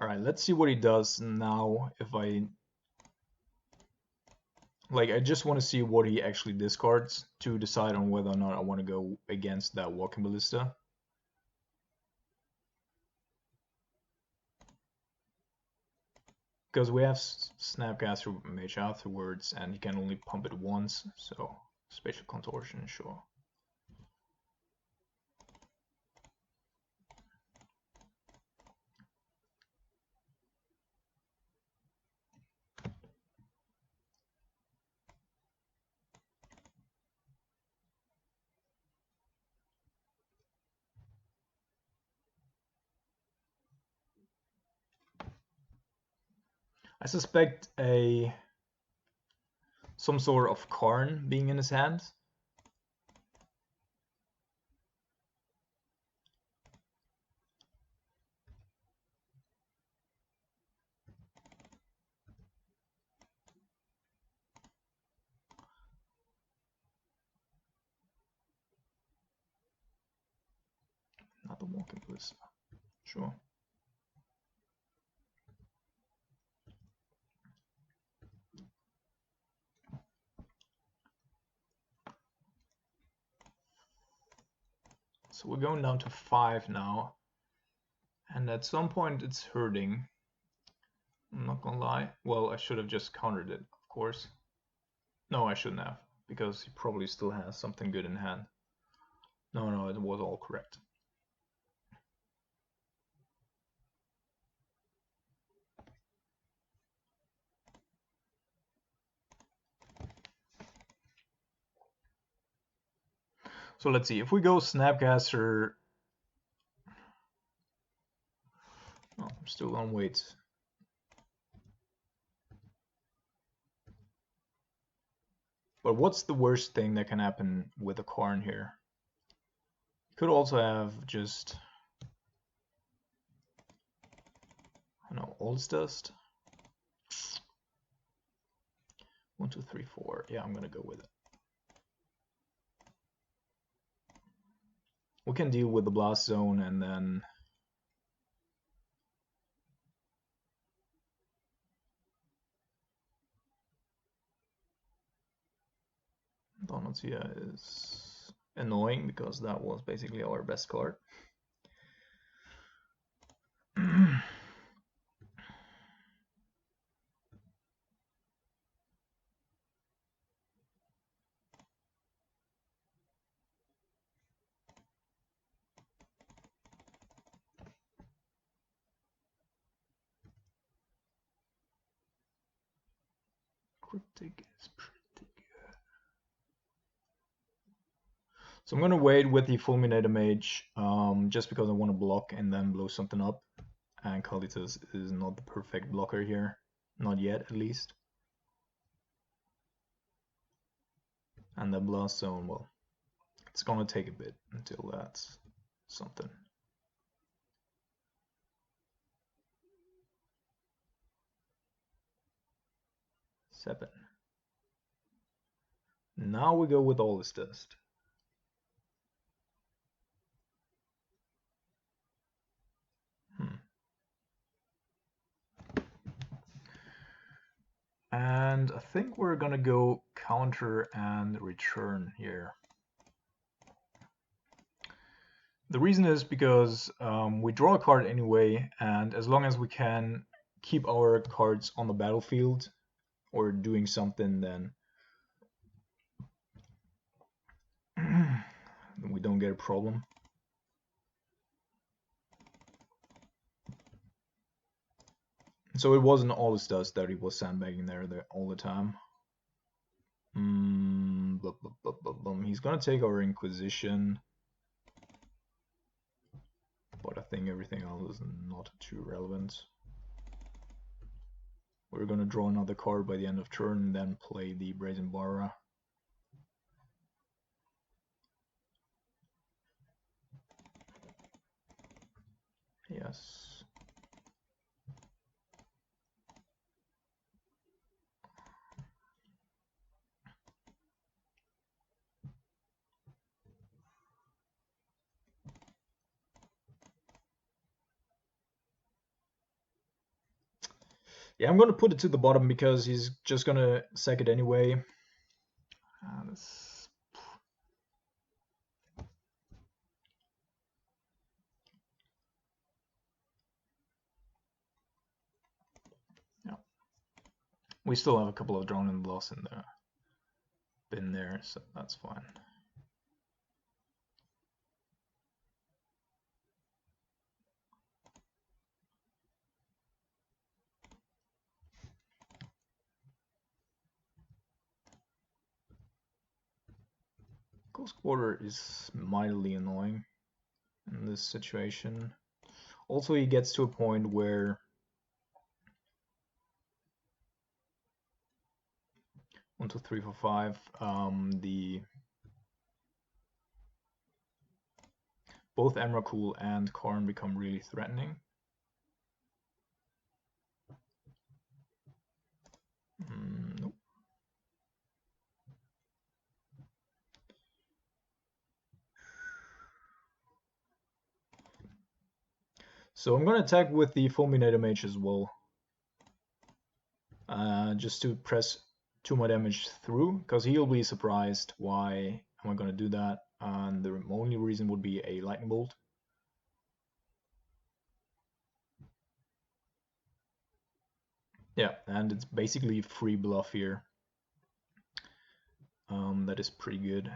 Alright, let's see what he does now. If I just want to see what he actually discards to decide on whether or not I want to go against that Walking Ballista. Because we have Snapcaster Mage afterwards, and he can only pump it once, so Spatial Contortion, sure. I suspect some sort of Karn being in his hand. Not the Walking Ballista. Sure. So we're going down to 5 now. And at some point it's hurting. I'm not gonna lie. Well, I should have just countered it, of course. No, I shouldn't have, because he probably still has something good in hand. No, it was all correct. So let's see, if we go Snapcaster... Oh, I'm still on wait. But what's the worst thing that can happen with a Karn here? Could also have just... I don't know, All's Dust? 1, 2, 3, 4. Yeah, I'm gonna go with it. We can deal with the Blast Zone and then... Donatia is annoying because that was basically our best card. Cryptic is pretty good. So I'm gonna wait with the Fulminator Mage, just because I want to block and then blow something up. And Kalitas is not the perfect blocker here. Not yet, at least. And the Blast Zone, well, it's gonna take a bit until that's something. Seven. Now we go with All's Dust. And I think we're gonna go counter and return here. The reason is because we draw a card anyway, and as long as we can keep our cards on the battlefield or doing something, then we don't get a problem. So it wasn't All's Dust that he was sandbagging there all the time. He's gonna take our Inquisition, but I think everything else is not too relevant. We're gonna draw another card by the end of turn and then play the Brazen Bara. Yes. Yeah, I'm gonna put it to the bottom because he's just gonna sack it anyway. Yeah. We still have a couple of Drone and Loss in the bin there, so that's fine. Ghost Quarter is mildly annoying in this situation. Also, he gets to a point where 1, 2, 3, 4, 5. Both Emrakul and Karn become really threatening. Nope. So I'm gonna attack with the Fulminator Mage as well. Just to press 2 more damage through, because he'll be surprised why am I gonna do that, and the only reason would be a Lightning Bolt. Yeah, and it's basically free bluff here. That is pretty good.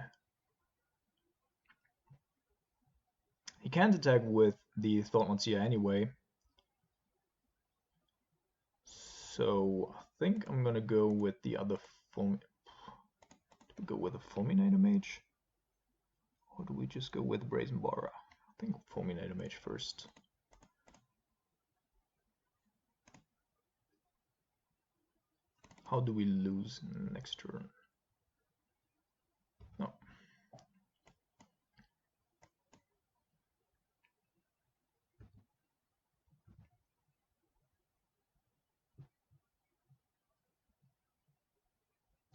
He can't attack with the Thought-Knot anyway. So I think I'm gonna go with the other go with a Fulminator Mage. Or do we just go with Brazen Bara? I think Fulminator Mage first. How do we lose next turn? No.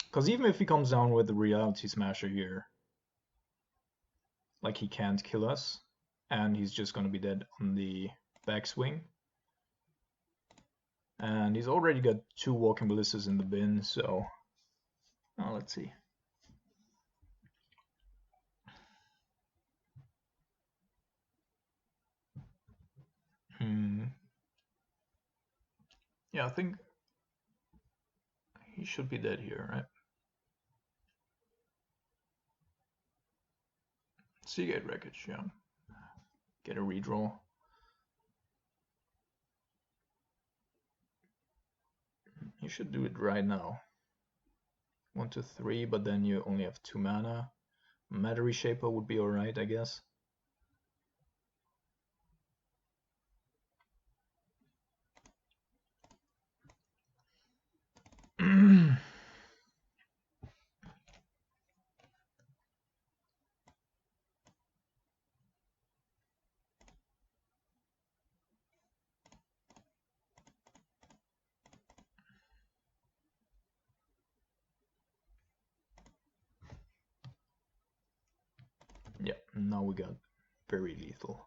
Because even if he comes down with the Reality Smasher here, like he can't kill us, and he's just going to be dead on the backswing. And he's already got 2 Walking Ballistas in the bin, so let's see. Yeah, I think he should be dead here, right? Seagate Wreckage, yeah. Get a redraw. You should do it right now. 1, 2, 3, but then you only have 2 mana. Matter Reshaper would be alright, I guess. Yeah, now we got very lethal.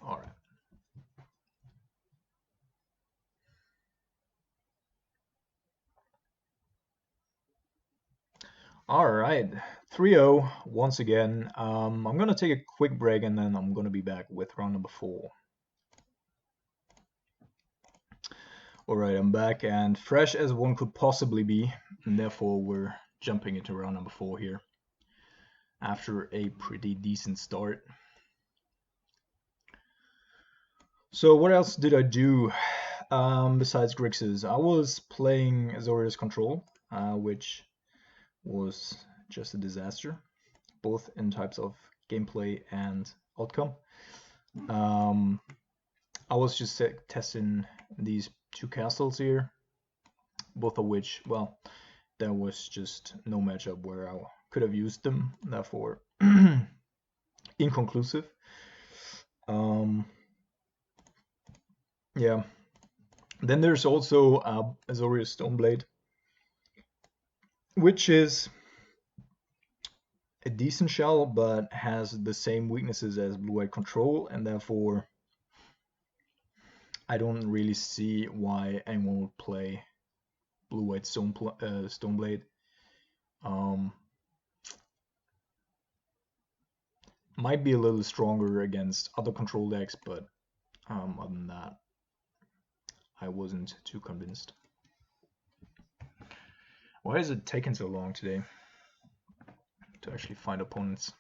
Alright. Alright, 3-0 once again. I'm gonna take a quick break and then I'm gonna be back with round number 4. Alright, I'm back and fresh as one could possibly be, and therefore we're jumping into round number 4 here. After a pretty decent start. So what else did I do besides Grixis? I was playing Azorius Control, which was just a disaster, both in types of gameplay and outcome. I was just testing these 2 castles here, both of which, well, there was just no matchup where I could have used them, therefore inconclusive. Yeah. Then there's also Azorius Stoneblade, which is a decent shell, but has the same weaknesses as Blue-White Control, and therefore I don't really see why anyone would play Blue-White Stoneblade. Might be a little stronger against other control decks, but other than that, I wasn't too convinced. Why is it taking so long today to actually find opponents?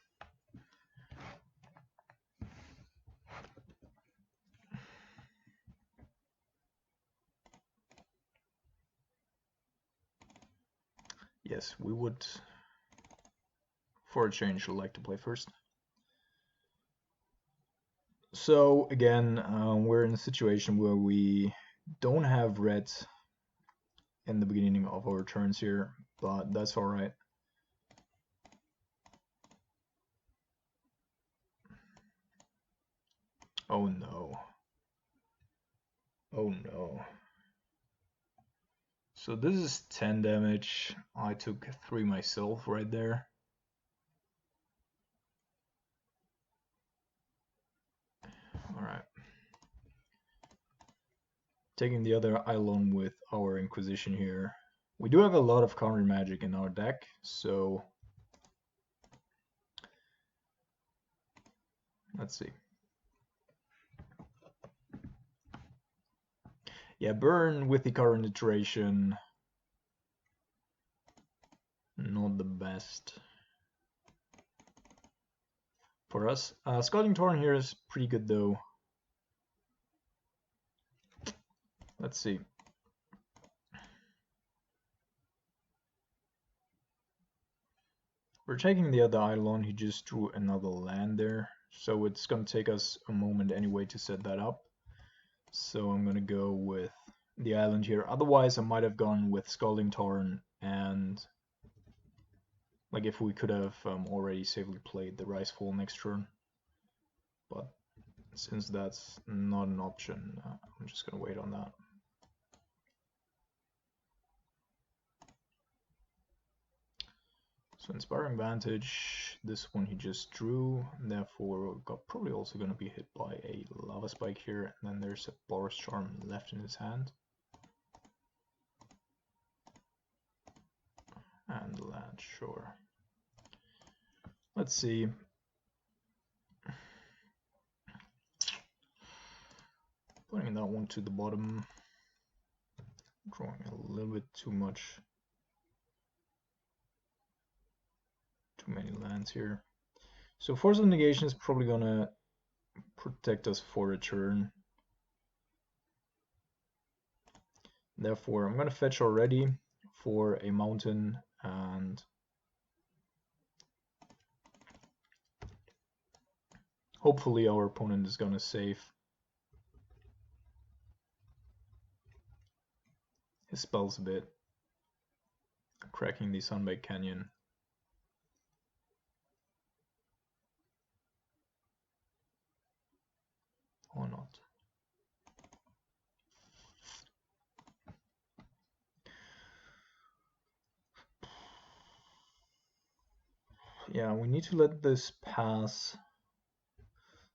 Yes, we would, for a change, like to play first. So again, we're in a situation where we don't have red in the beginning of our turns here, but that's alright. Oh no. Oh no. So this is 10 damage. I took 3 myself right there. Alright. Taking the other Eidolon with our Inquisition here We do have a lot of counter magic in our deck, so let's see. Yeah, burn with the current iteration, not the best for us. Scalding Torrent here is pretty good though. Let's see. We're taking the other Eidolon, he just drew another land there, so it's gonna take us a moment anyway to set that up. So I'm gonna go with the island here. Otherwise I might have gone with Scalding Torrent, and like if we could have already safely played the Rise-Fall next turn. But since that's not an option, I'm just gonna wait on that. So Inspiring Vantage, this one he just drew, and therefore probably also going to be hit by a Lava Spike here, and then there's a Boros Charm left in his hand. And land, sure. Let's see. Putting that one to the bottom. Drawing a little bit too much. Too many lands here. So Force of Negation is probably going to protect us for a turn. Therefore, I'm going to fetch already for a mountain, and hopefully our opponent is going to save his spells a bit. Cracking the Sunbaked Canyon. Or not. Yeah, we need to let this pass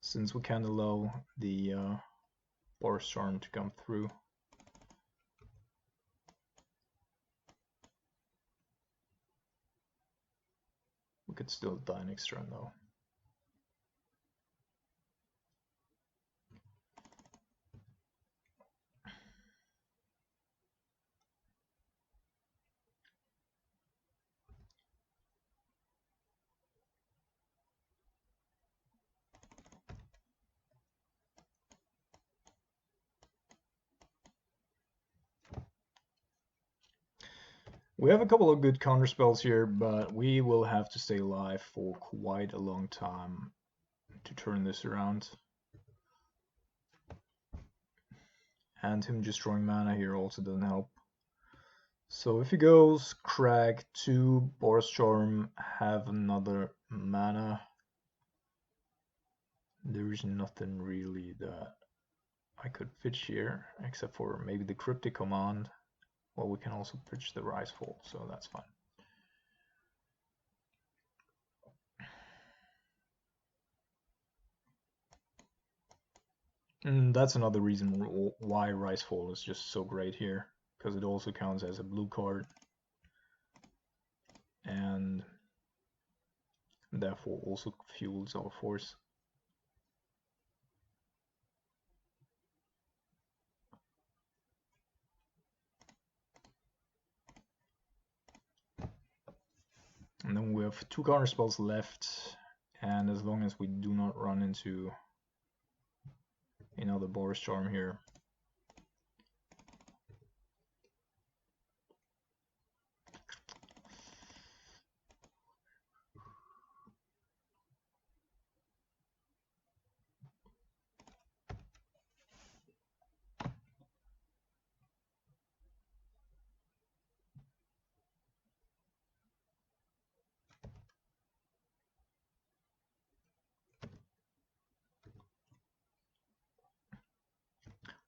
since we can't allow the Boros Charm to come through. We could still die next turn though. We have a couple of good counter spells here, but we will have to stay alive for quite a long time to turn this around. And him destroying mana here also doesn't help. So if he goes Crag 2, Boros Charm, have another mana, there is nothing really that I could pitch here, except for maybe the Cryptic Command. Well, we can also pitch the Rise-Fall, so that's fine. And that's another reason why Rise-Fall is just so great here, because it also counts as a blue card, and therefore also fuels our force. And then we have 2 counter spells left, and as long as we do not run into another Boros Charm here,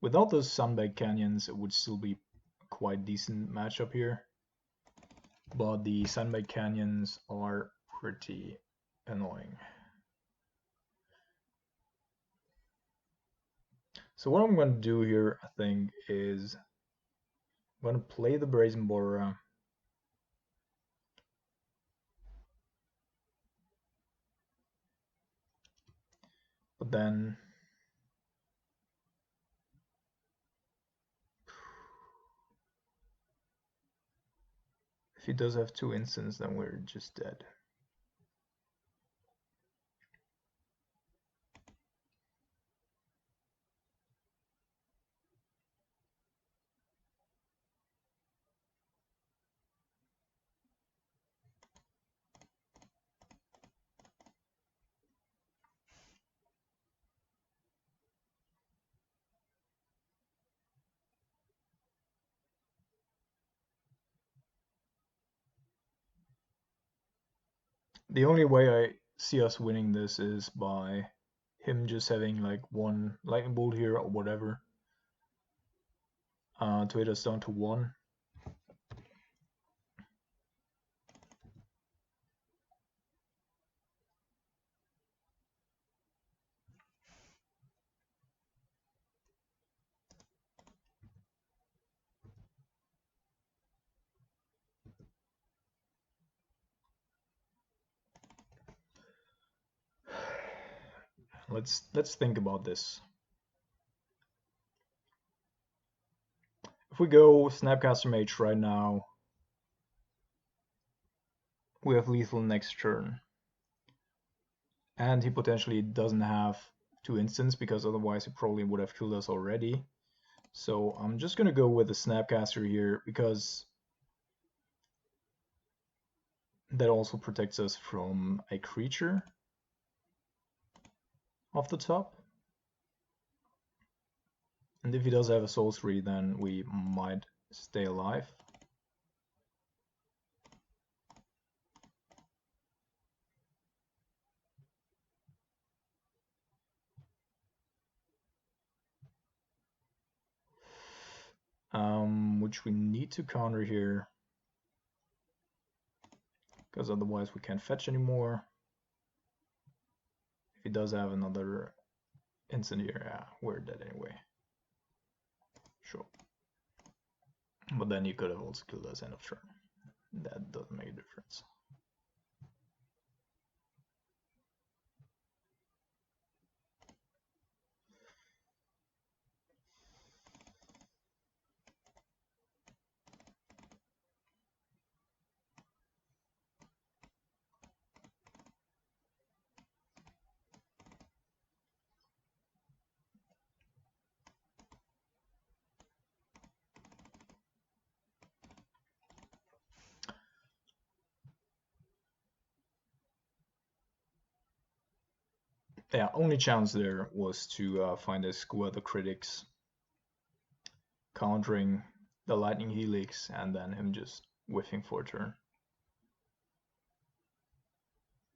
without those Sunbaked Canyons, it would still be quite decent matchup here. But the Sunbaked Canyons are pretty annoying. So what I'm going to do here, I think, is I'm going to play the Brazen Borra, But then if he does have 2 instants, then we're just dead. The only way I see us winning this is by him just having like 1 lightning bolt here or whatever to hit us down to 1. Let's think about this. If we go Snapcaster Mage right now, we have lethal next turn. And he potentially doesn't have 2 instants because otherwise he probably would have killed us already. So I'm just gonna go with the Snapcaster here because that also protects us from a creature off the top. And if he does have a Soul 3, then we might stay alive. Which we need to counter here, because otherwise we can't fetch anymore. If he does have another instant here, yeah, we're dead anyway. Sure. But then you could have also killed us end of turn. That doesn't make a difference. Yeah, only chance there was to find a Square the Critics countering the Lightning Helix and then him just whiffing for a turn.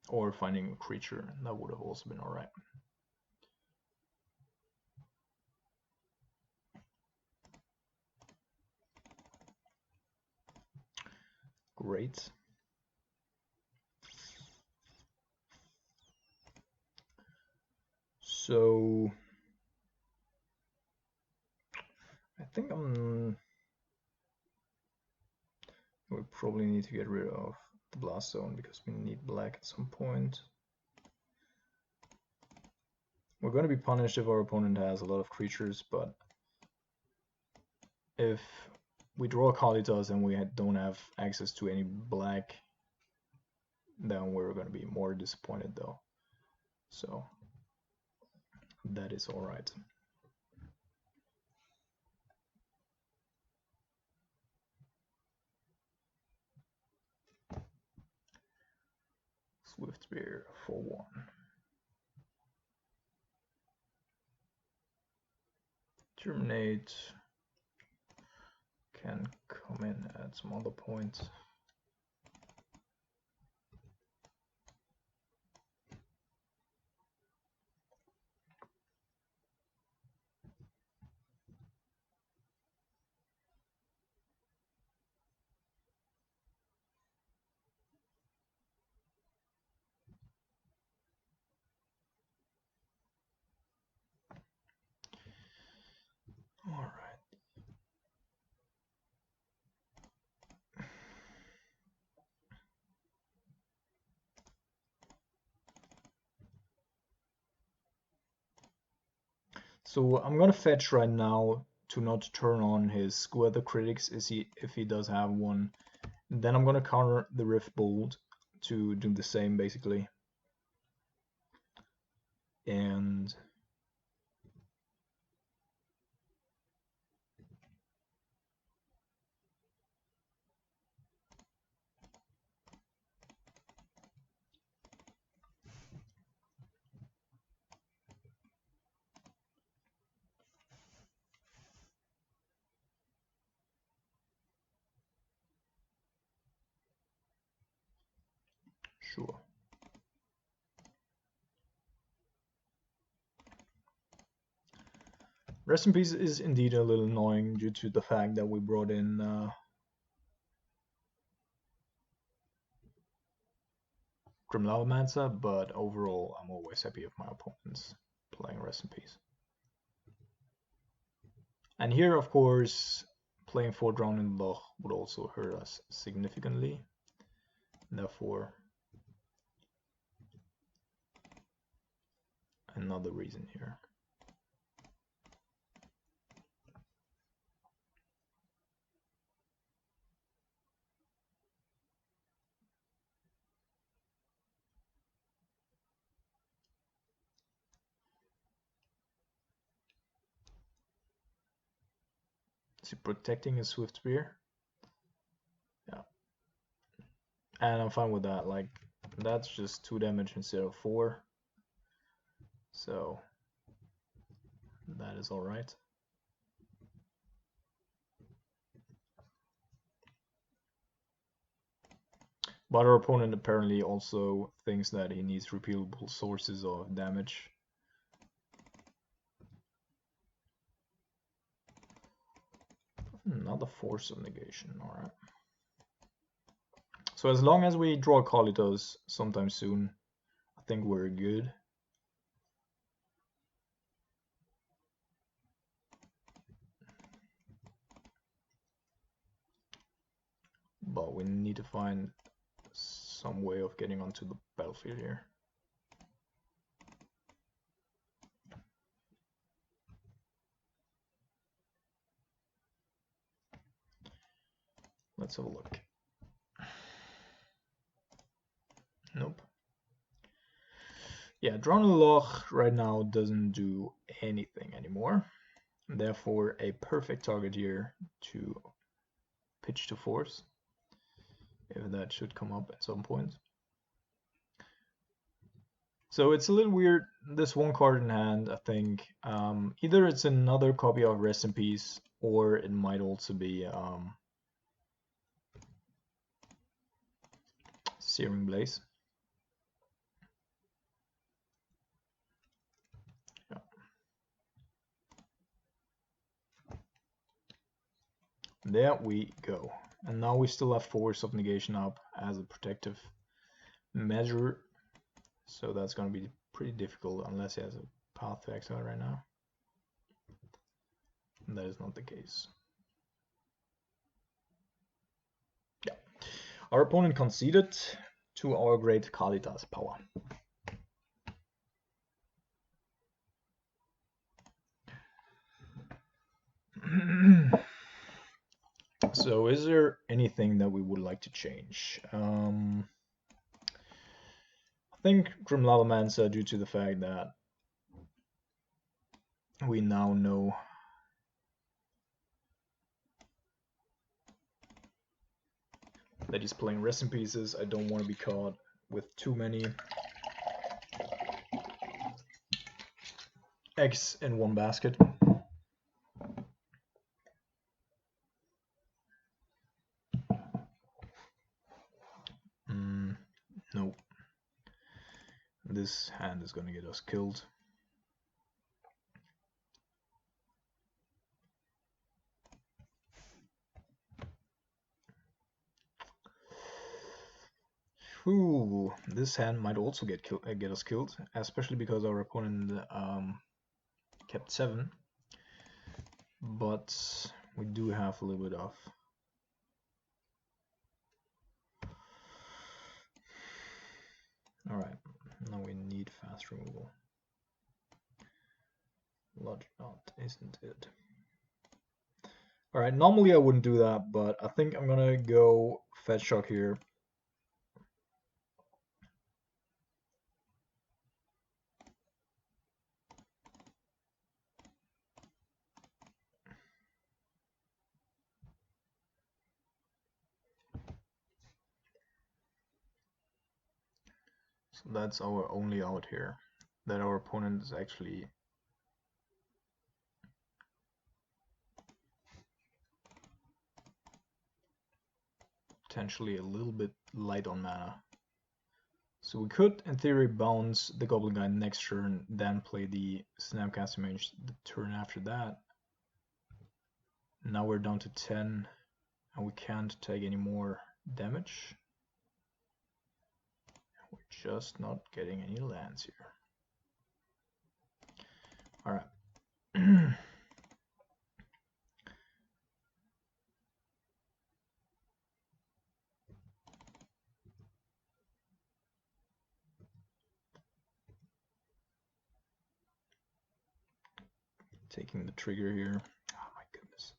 Or finding a creature, that would have also been alright. Great. So I think we probably need to get rid of the Blast Zone because we need black at some point. We're going to be punished if our opponent has a lot of creatures, but if we draw Kalitas and we don't have access to any black, then we're going to be more disappointed though. So that is alright. Swift Spear for 1. Terminate can come in at some other point. All right. So I'm gonna fetch right now to not turn on his weather critics if he does have one. Then I'm gonna counter the Rift Bolt to do the same basically. And sure. Rest in Peace is indeed a little annoying due to the fact that we brought in Grim Lavamancer, but overall I'm always happy if my opponents playing Rest in Peace. And here, of course, playing 4 Drowning Loch would also hurt us significantly. Therefore, another reason here. Is he protecting his Swift Spear? Yeah. And I'm fine with that. Like, that's just 2 damage instead of 4. So, that is alright. But our opponent apparently also thinks that he needs repeatable sources of damage. Another Force of Negation, alright. So as long as we draw Kalitos sometime soon, I think we're good. But we need to find some way of getting onto the battlefield here. Let's have a look. Nope. Yeah, Drowning Loch right now doesn't do anything anymore. Therefore, a perfect target here to pitch to force, if that should come up at some point. So it's a little weird, this one card in hand, I think. Either it's another copy of Rest in Peace, or it might also be Searing Blaze. Yeah. There we go. And now we still have Force of Negation up as a protective measure. So that's going to be pretty difficult unless he has a path to exile right now. And that is not the case. Yeah. Our opponent conceded to our great Kalitas power. So is there anything that we would like to change? I think Grim Lavamancer, due to the fact that we now know that he's playing Rest in Pieces, I don't want to be caught with too many eggs in one basket. Nope. This hand is gonna get us killed. Ooh, this hand might also get us killed, especially because our opponent kept 7. But we do have a little bit of Alright, now we need fast removal. Logic not, isn't it? Alright, normally I wouldn't do that, but I think I'm gonna go Fetch Shock here. So that's our only out here, that our opponent is actually potentially a little bit light on mana. So we could, in theory, bounce the Goblin Guy next turn, then play the Snapcaster Mage the turn after that. Now we're down to 10, and we can't take any more damage. We're just not getting any lands here. Alright. Taking the trigger here. Oh my goodness.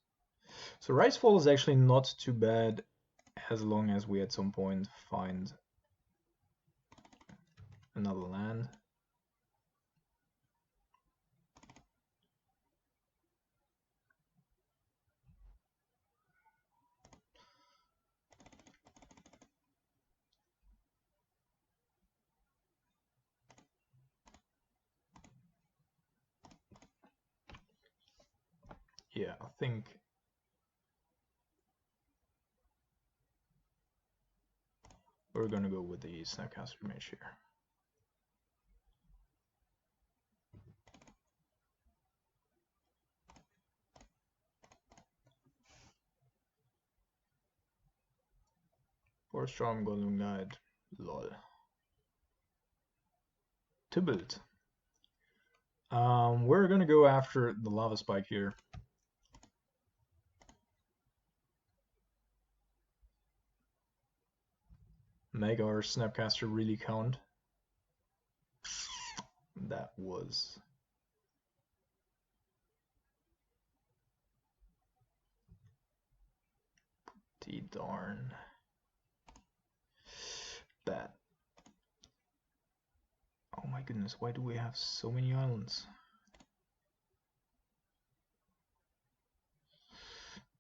So Icefall is actually not too bad as long as we at some point find another land. Yeah, I think we're gonna go with the Snapcaster Mage here. For Storm Golden Guide, lol. Tybalt. We're gonna go after the Lava Spike here. Make our Snapcaster really count. That was pretty darn bad. Oh my goodness, why do we have so many islands?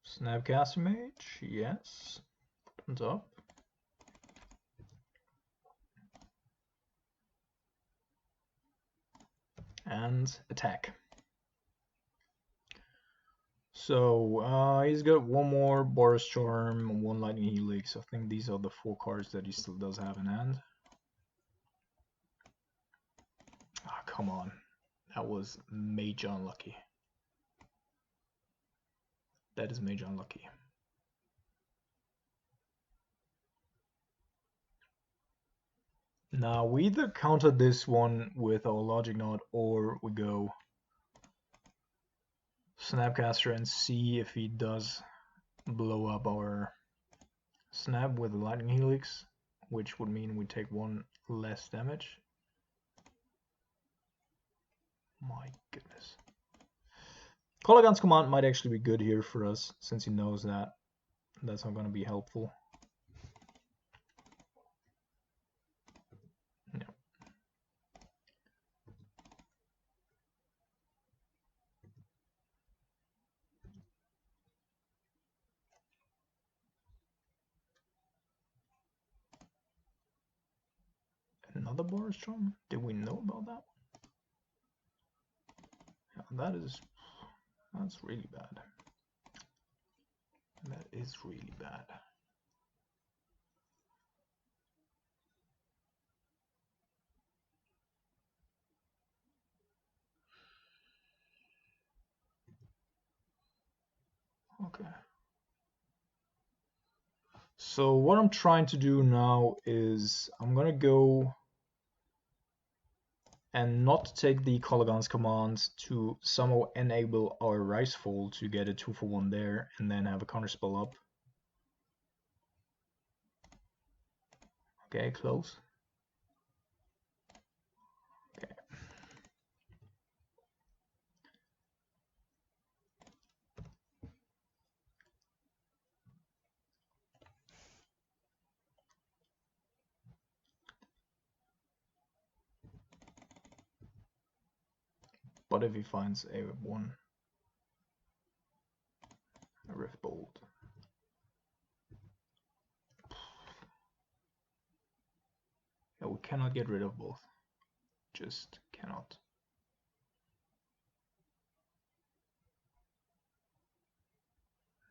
Snapcaster Mage, yes. Put on top. And attack. So he's got one more Boros Charm, one Lightning Helix. I think these are the 4 cards that he still does have in hand. Ah, come on. That was major unlucky. That is major unlucky. Now we either counter this one with our Logic Knot, or we go Snapcaster and see if he does blow up our Snap with the Lightning Helix, which would mean we take 1 less damage. My goodness. Kolaghan's command might actually be good here for us, since he knows that that's not going to be helpful. Yeah. Another Boros Charm? Did we know about that? Yeah, that's really bad. That is really bad. Okay. So what I'm trying to do now is I'm gonna go and not take the Kolaghan's command to somehow enable our Ricefall to get a 2-for-1 there and then have a counterspell up. Okay, close. Okay. But if he finds a 1, a Rift Bolt. Yeah, we cannot get rid of both. Just cannot.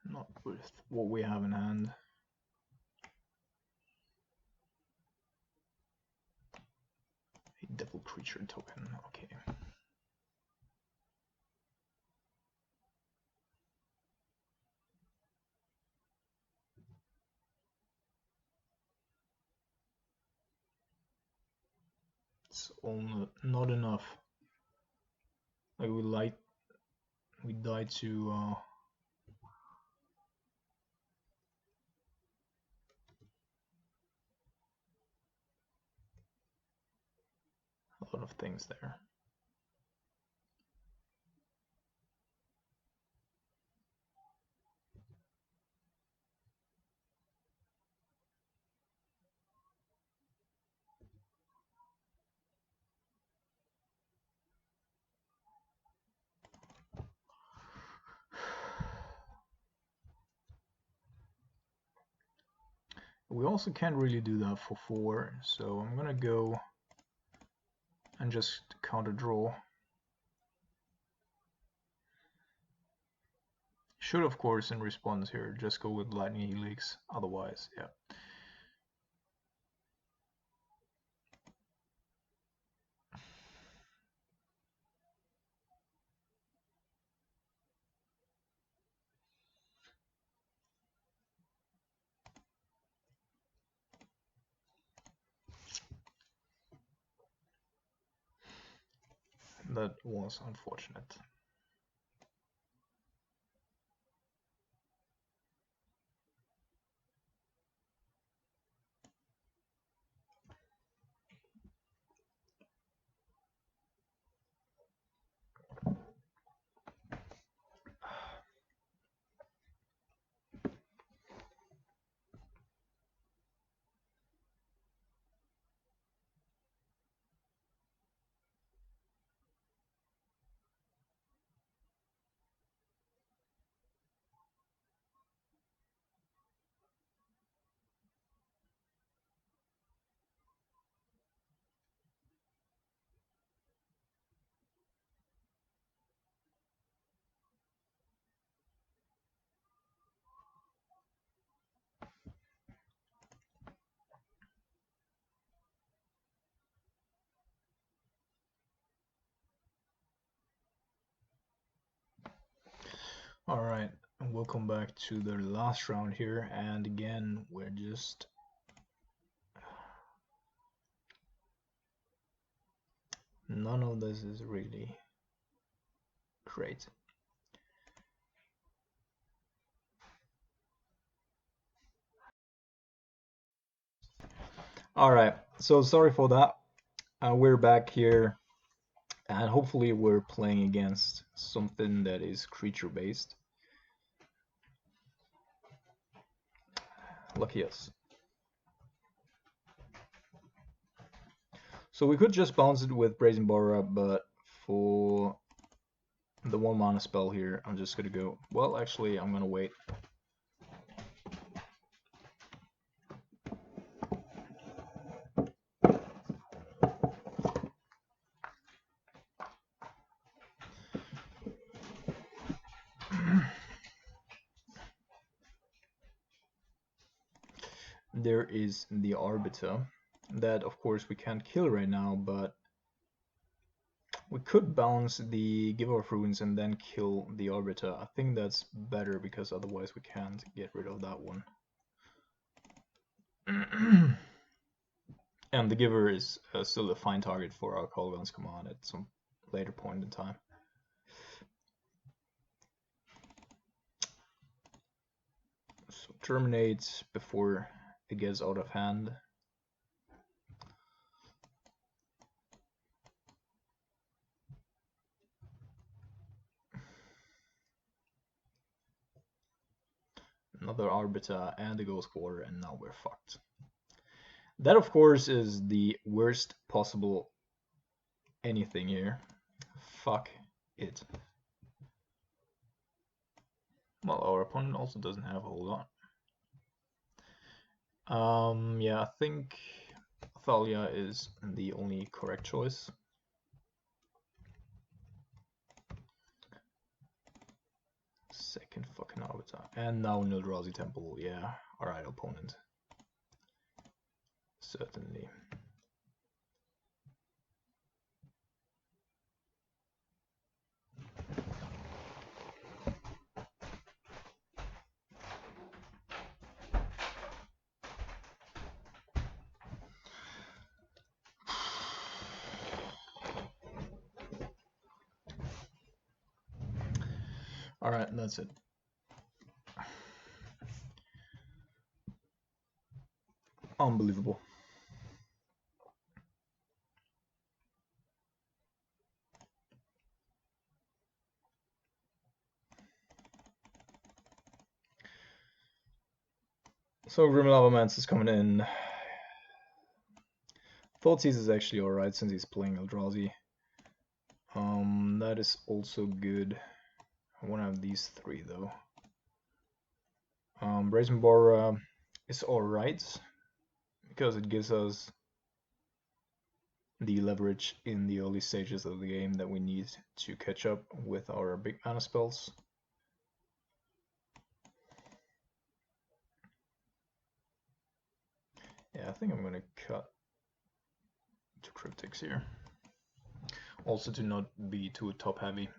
Not with what we have in hand. A devil creature token, okay. It's all not enough. Like we died to a lot of things there. We also can't really do that for 4, so I'm gonna go and just counter draw. Should of course in response here just go with Lightning Helix, otherwise, yeah. That was unfortunate. Alright, welcome back to the last round here, and again, we're just... None of this is really great. Alright, so sorry for that. We're back here, and hopefully we're playing against something that is creature based. Lucky us. So we could just bounce it with Brazen Borra, but for the 1 mana spell here, I'm just gonna go... Well, actually, I'm gonna wait. There is the Arbiter that of course we can't kill right now, but we could bounce the Giver of Runes and then kill the Arbiter. I think that's better because otherwise we can't get rid of that one. And the Giver is still a fine target for our Kolaghan's command at some later point in time. So terminate before it gets out of hand. Another Arbiter and a Ghost Quarter, and now we're fucked. That of course is the worst possible anything here. Fuck. it. Well, our opponent also doesn't have a whole lot. Yeah, I think Thalia is the only correct choice. Second fucking Arbiter. And now Nildrazi Temple, yeah. Alright, opponent. Certainly. Alright, that's it. Unbelievable. So Grim Lava Mance is coming in. Thoughtseize is actually alright since he's playing Eldrazi. That is also good. I want to have these three though. Brazen Boar is alright because it gives us the leverage in the early stages of the game that we need to catch up with our big mana spells. Yeah, I think I'm gonna cut to Cryptics here. Also to not be too top heavy.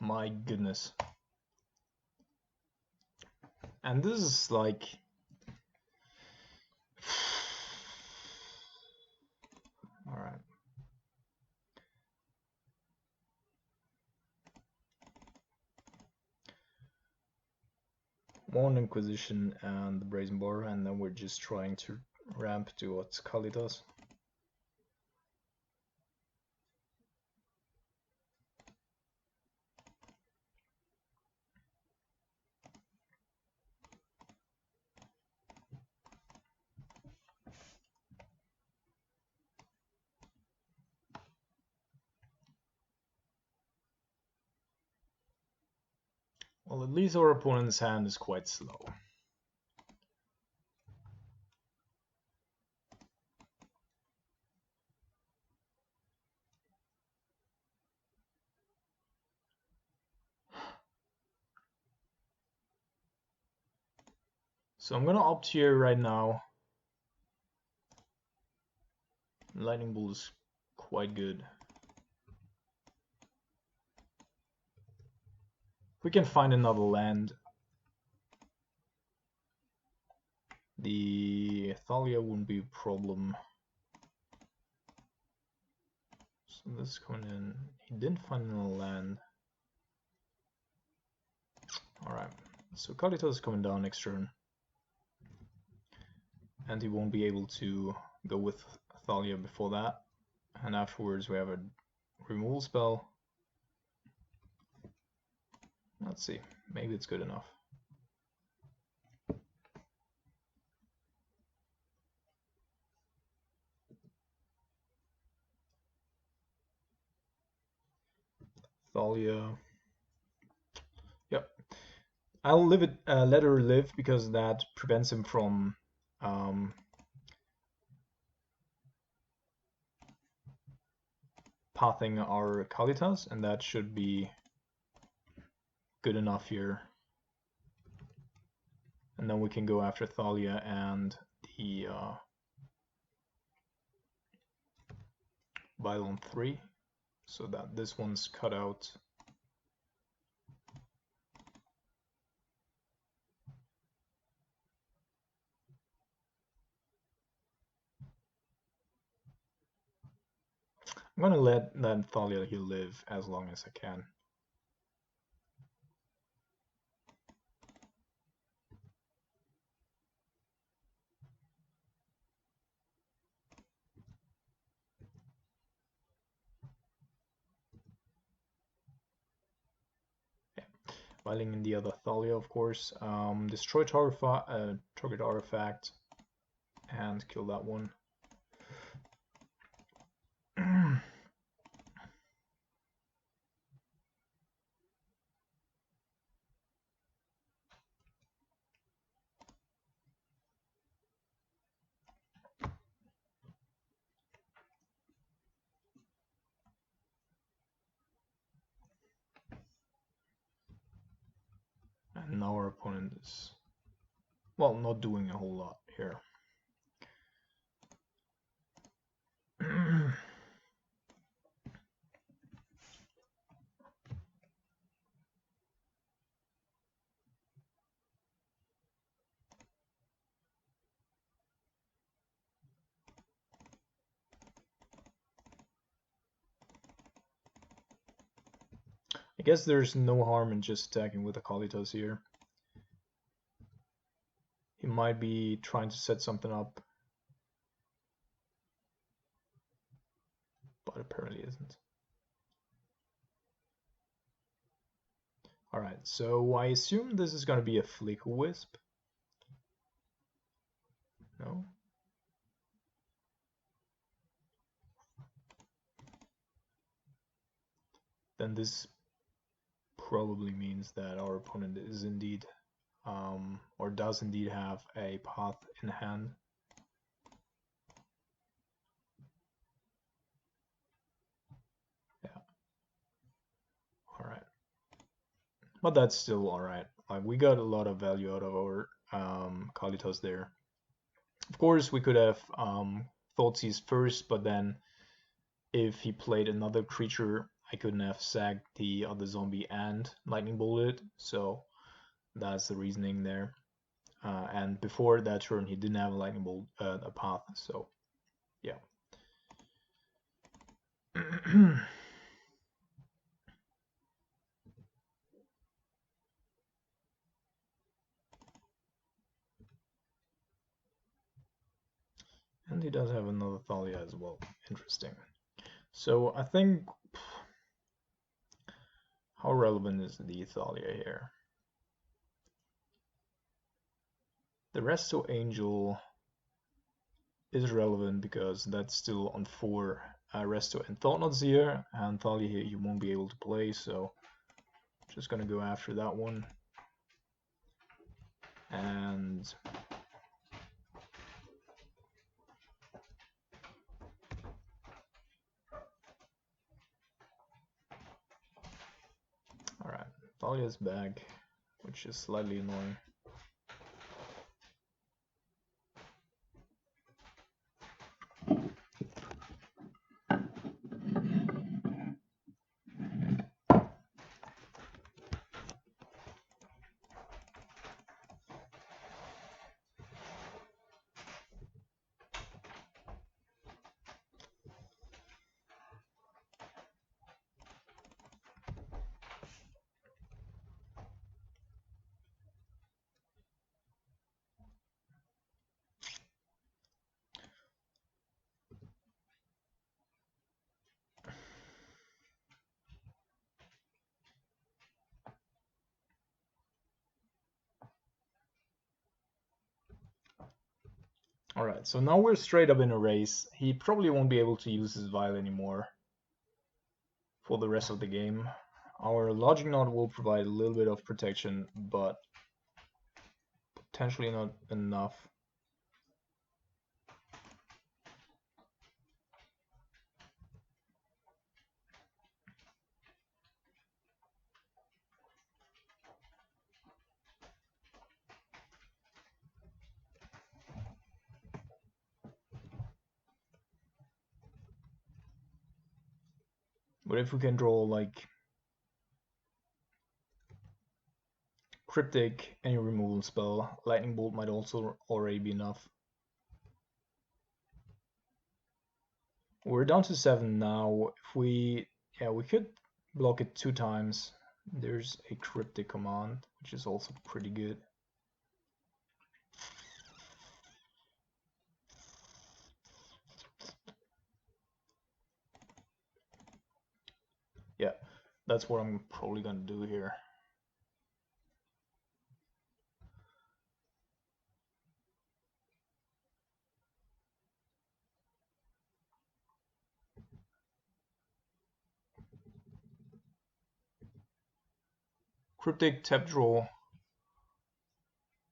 My goodness. And this is like... Alright. One Inquisition and the Brazen Boar, and then we're just trying to ramp to what Kali does. Well, at least our opponent's hand is quite slow. So I'm gonna opt here right now. Lightning Bolt is quite good. We can find another land. The Thalia wouldn't be a problem. So this is coming in. He didn't find another land. Alright, so Kalitas is coming down next turn. And he won't be able to go with Thalia before that. And afterwards we have a removal spell. Let's see, maybe it's good enough. Thalia. Yep. I'll let her live because that prevents him from pathing our Kalitas, and that should be good enough here. And then we can go after Thalia and the Bylon 3, so that this one's cut out. I'm gonna let that Thalia here live as long as I can. Filing in the other Thalia, of course. Destroy target artifact and kill that one. And now our opponent is, well, not doing a whole lot here. I guess there's no harm in just attacking with a Kalitas here. He might be trying to set something up, but apparently isn't. Alright, so I assume this is going to be a Flick Wisp. No? Then this probably means that our opponent is indeed, or does indeed have a path in hand. Yeah. Alright. But that's still alright. Like, we got a lot of value out of our Kalitas there. Of course, we could have Thoughtseize first, but then if he played another creature, I couldn't have sacked the other zombie and lightning bolted, so that's the reasoning there. And before that turn, he didn't have a lightning bolt, a path, so yeah. And he does have another Thalia as well. Interesting. So I think, how relevant is the Thalia here? The Resto Angel is relevant because that's still on 4 Resto and Thought-Knots here, and Thalia here you won't be able to play, so just gonna go after that one. And alright, Thalia's back, which is slightly annoying. Alright, so now we're straight up in a race. He probably won't be able to use his Vial anymore for the rest of the game. Our Logic Knot will provide a little bit of protection, but potentially not enough. But if we can draw like Cryptic, any removal spell, Lightning Bolt might also already be enough. We're down to 7 now. If we, yeah, we could block it 2 times. There's a Cryptic command, which is also pretty good. Yeah, that's what I'm probably gonna do here. Cryptic tap draw.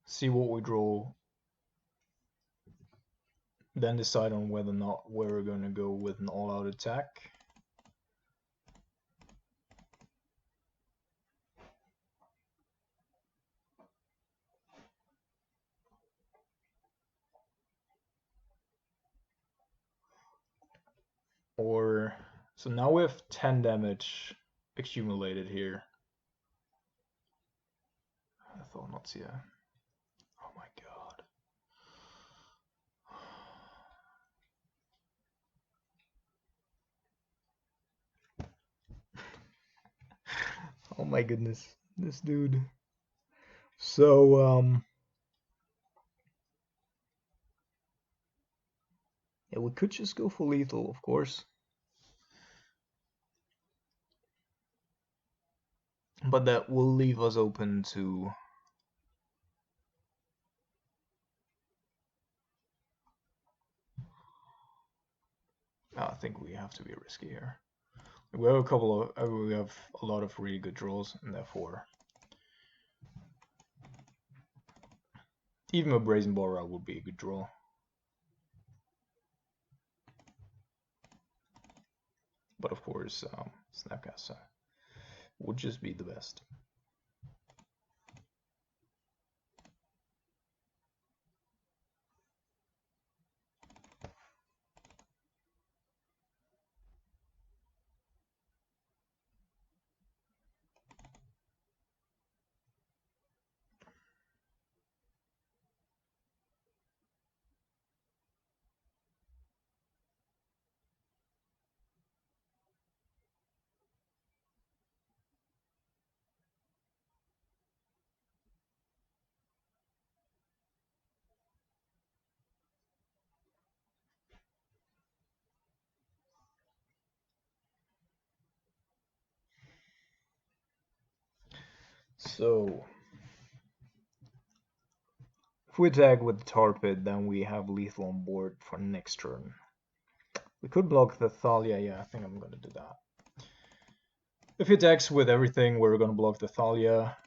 See what we draw. Then decide on whether or not we're going to go with an all-out attack. Or, so now we have 10 damage accumulated here. I thought not, yeah. Oh my god. Oh my goodness, this dude. So, yeah, we could just go for lethal, of course. But that will leave us open to... I think we have to be risky here. We have we have a lot of really good draws, and therefore even a Brazen Borrow would be a good draw. But of course, Snapcaster would just be the best. So, if we attack with the Tarpid, then we have lethal on board for next turn. We could block the Thalia, yeah, I think I'm gonna do that. If he attacks with everything, we're gonna block the Thalia,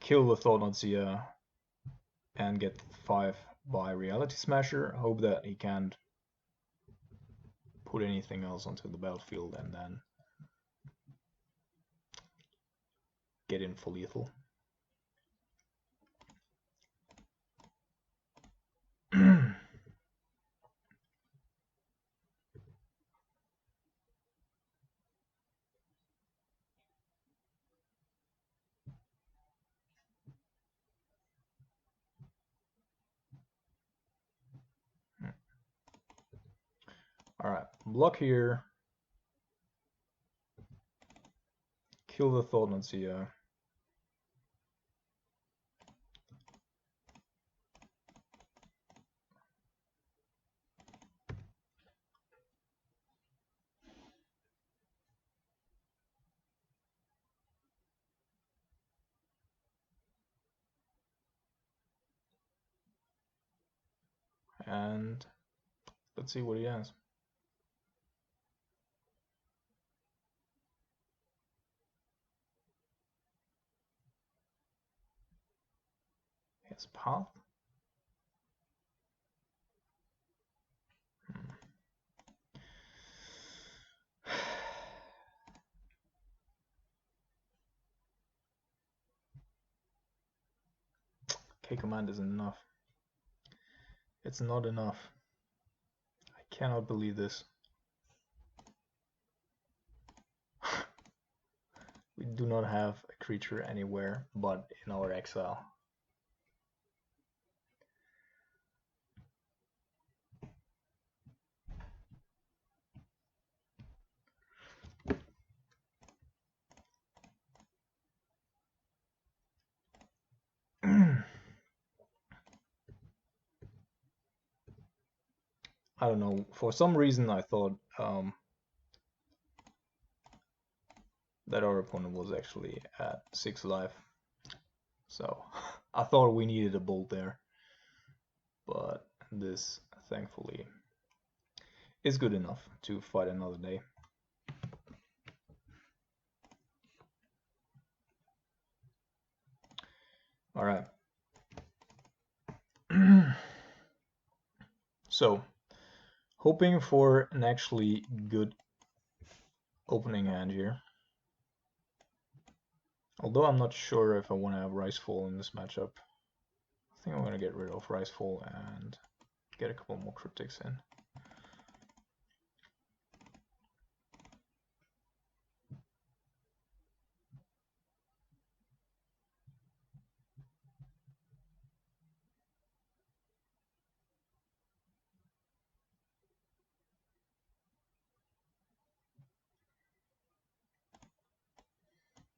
kill the Thought-Knot, and get 5 by Reality Smasher. Hope that he can't put anything else onto the battlefield and then get in for lethal. Alright, block here. Kill the Thought-Knot. And let's see what he has. He has Path. K command isn't enough. It's not enough. I cannot believe this. We do not have a creature anywhere but in our exile. I don't know, for some reason I thought that our opponent was actually at 6 life. So I thought we needed a bolt there. But this, thankfully, is good enough to fight another day. So, hoping for an actually good opening hand here. Although I'm not sure if I want to have Ricefall in this matchup. I think I'm going to get rid of Ricefall and get a couple more Cryptics in.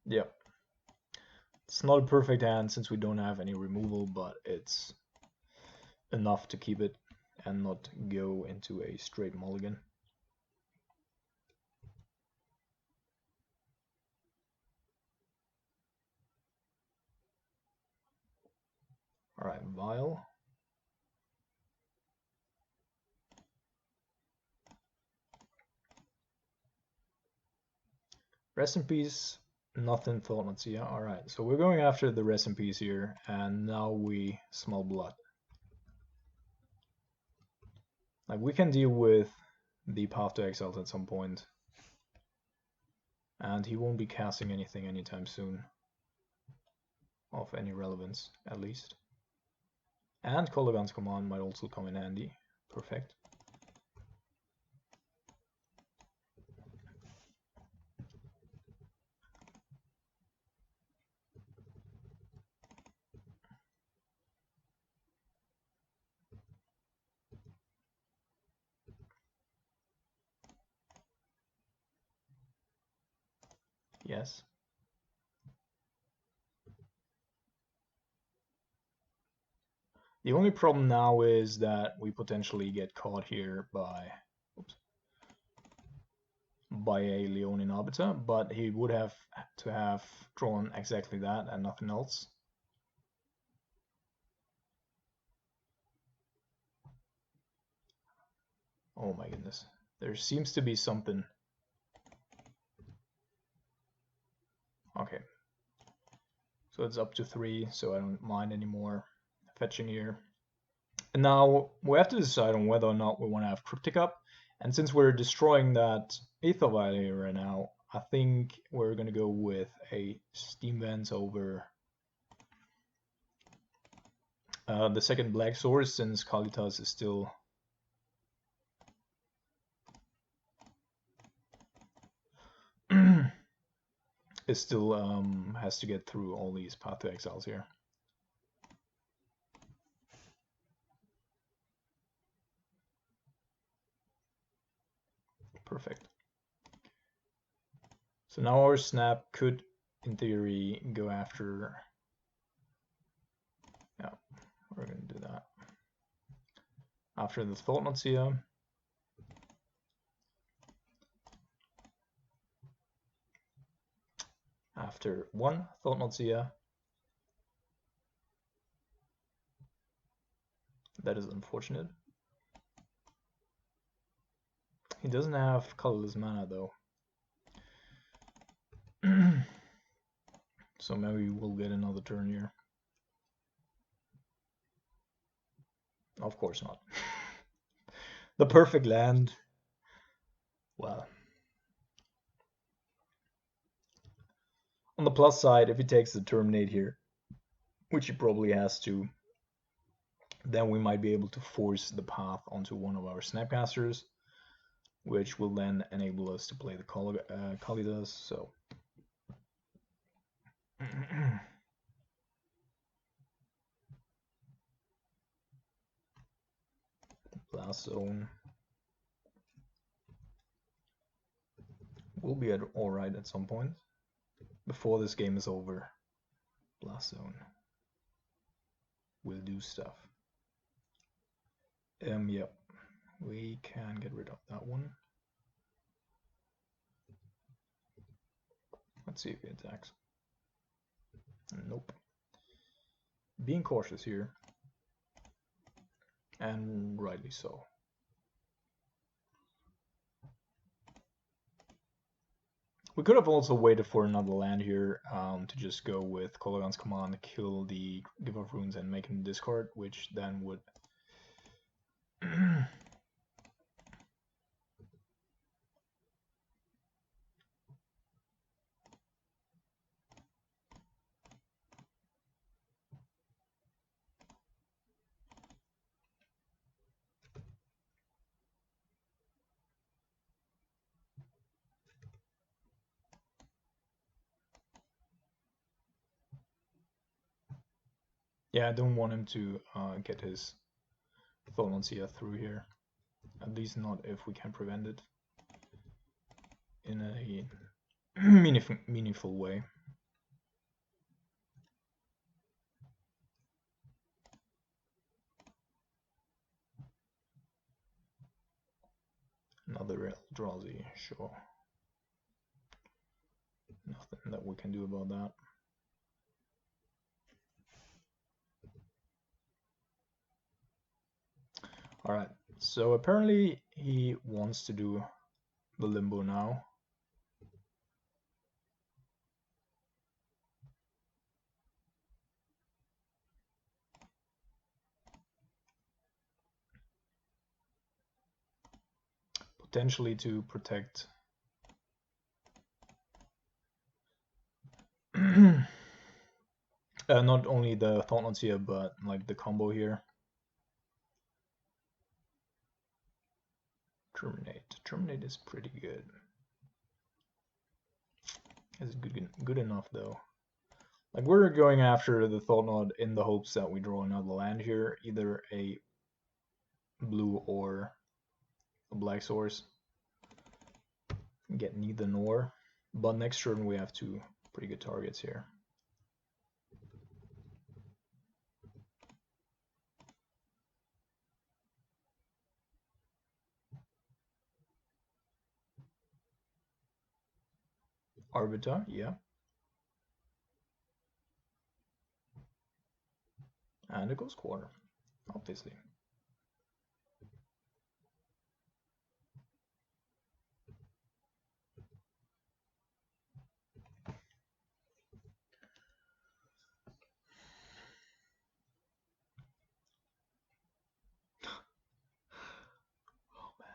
Yep. It's not a perfect hand since we don't have any removal, but it's enough to keep it and not go into a straight mulligan. Alright, Vile. Rest in peace, nothing thought not see. Yeah, alright, so we're going after the rest in peace here, and now we smell blood. Like, we can deal with the Path to Exile at some point, and he won't be casting anything anytime soon of any relevance, at least. And Kolaghan's Command might also come in handy. Perfect. Yes. The only problem now is that we potentially get caught here by, by a Leonin Arbiter, but he would have to have drawn exactly that and nothing else. Oh my goodness. There seems to be something. Okay. So it's up to 3, so I don't mind anymore fetching here. And now we have to decide on whether or not we want to have Cryptic up. And since we're destroying that Aether Vial here right now, I think we're going to go with a Steam Vents over the second Black Sword, since Kalitas is still has to get through all these Path to Exiles here. Perfect. So now our snap could, in theory, go after. Yeah, we're going to do that. After the Thought-Knot Seer. After one Thought-Knot Seer. That is unfortunate. He doesn't have colorless mana though. So maybe we'll get another turn here. Of course not. The perfect land. Well. On the plus side, if he takes the Terminate here, which he probably has to, then we might be able to force the path onto one of our Snapcasters, which will then enable us to play the Kalidas, so. Blast Zone. We'll be alright at some point. Before this game is over, Blast Zone will do stuff. Yep, we can get rid of that one. Let's see if he attacks. Nope. Being cautious here. And rightly so. We could have also waited for another land here to just go with Kolaghan's Command, kill the Giver of Runes and make him discard, which then would Yeah, I don't want him to get his Thornonsia through here. At least not if we can prevent it in a meaningful way. Another Eldrazi, sure. Nothing that we can do about that. Alright, so apparently he wants to do the Limbo now. Potentially to protect not only the Thoughtless here, but like the combo here. Terminate is pretty good. It's good enough though. Like we're going after the Thought in the hopes that we draw another land here, either a blue or a black source. Get neither nor, but next turn we have two pretty good targets here. Arbiter, yeah. And it goes quarter, obviously. Oh man.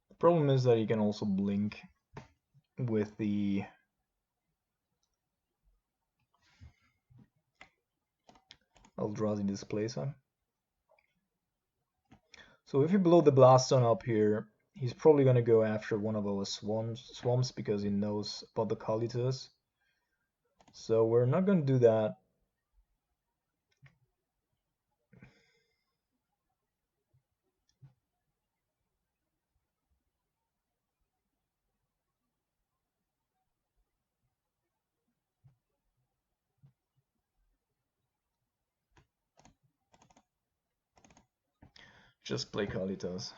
The problem is that you can also blink with the Eldrazi Displacer. So if you blow the Blast Zone up here, he's probably going to go after one of our swamps because he knows about the Kalitas. So we're not going to do that. Just play Kalitas.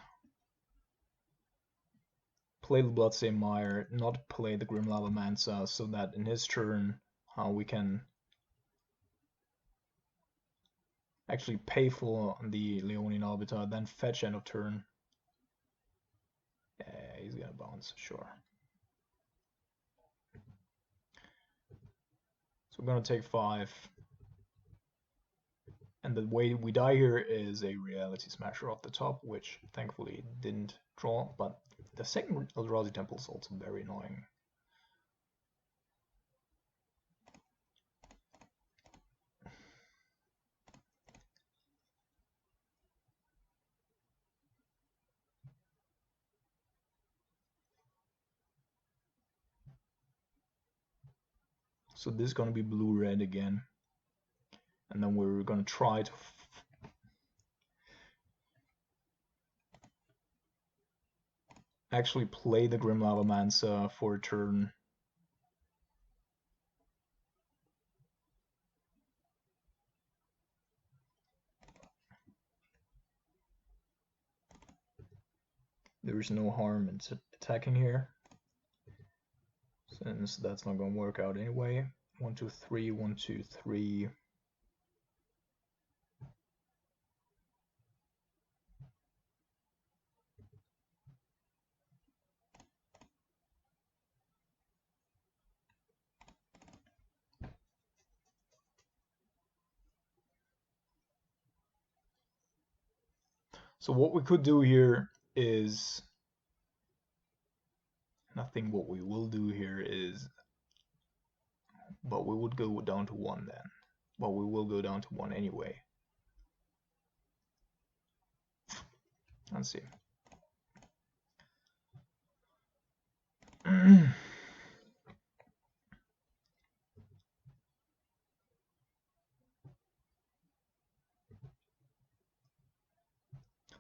Play the Bloodstained Mire, not play the Grim Lava Mansa, so that in his turn we can actually pay for the Leonian Arbiter, then fetch end of turn. Yeah, he's gonna bounce, sure. So we're gonna take 5. And the way we die here is a Reality Smasher off the top, which thankfully didn't draw, but the second Eldrazi Temple is also very annoying. So this is going to be blue-red again. And then we're going to try to actually play the Grim Lava Mansa for a turn. There is no harm in attacking here, since that's not going to work out anyway. 1, 2, 3, 1, 2, 3. So what we could do here is nothing. What we will do here is, but we would go down to 1 then. But we will go down to 1 anyway. Let's see.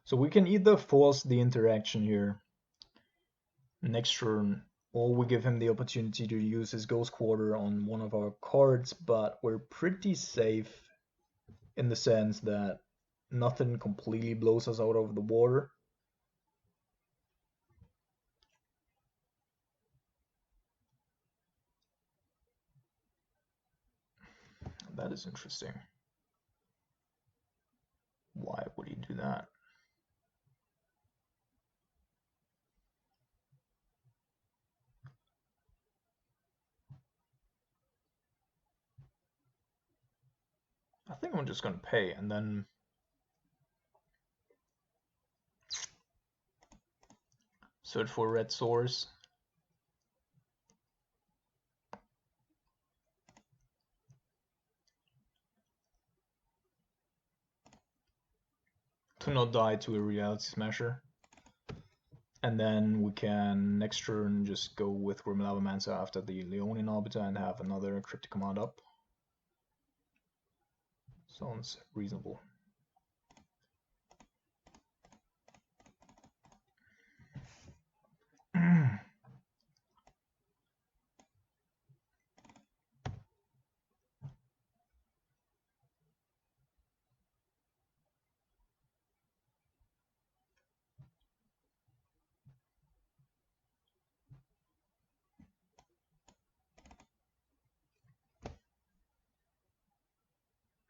So we can either force the interaction here next turn, or we give him the opportunity to use his Ghost Quarter on one of our cards, but we're pretty safe in the sense that nothing completely blows us out of the water. That is interesting. Why would he do that? I think I'm just gonna pay and then search for red source. To not die to a reality smasher. And then we can next turn just go with Grim Lavamancer after the Leonin Arbiter and have another cryptic command up. Sounds reasonable.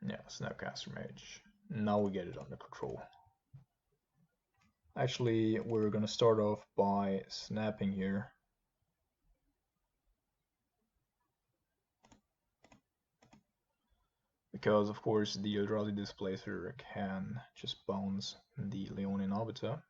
Yeah, Snapcaster Mage. Now we get it under control. Actually, we're gonna start off by snapping here. Because of course the Eldrazi Displacer can just bounce the Leonin Arbiter.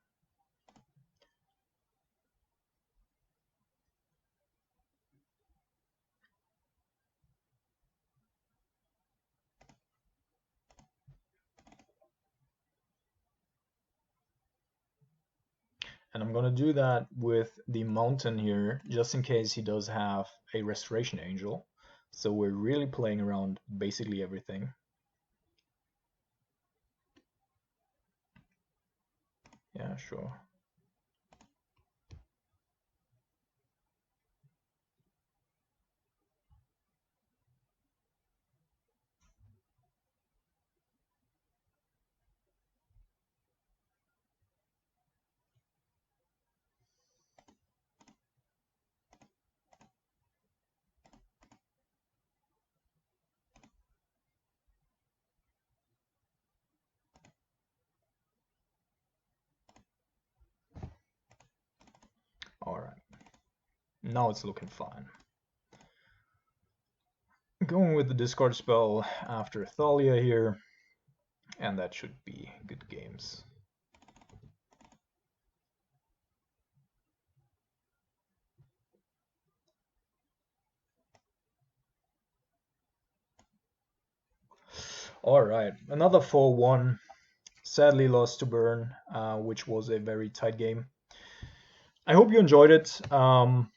And I'm gonna do that with the Mountain here, just in case he does have a Restoration Angel. So we're really playing around basically everything. Yeah, sure. Alright. Now it's looking fine. Going with the discard spell after Thalia here, and that should be good games. Alright, another 4-1. Sadly lost to Burn, which was a very tight game. I hope you enjoyed it. I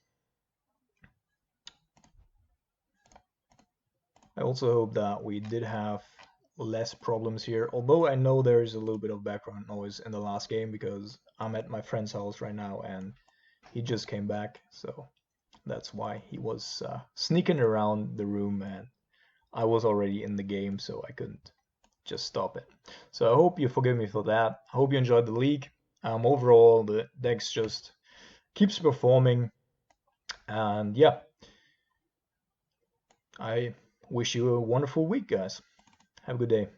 also hope that we did have less problems here, although I know there is a little bit of background noise in the last game because I'm at my friend's house right now and he just came back, so that's why he was sneaking around the room and I was already in the game, so I couldn't just stop it. So I hope you forgive me for that. I hope you enjoyed the league. Overall, the decks just keeps performing, and yeah, I wish you a wonderful week, guys. Have a good day.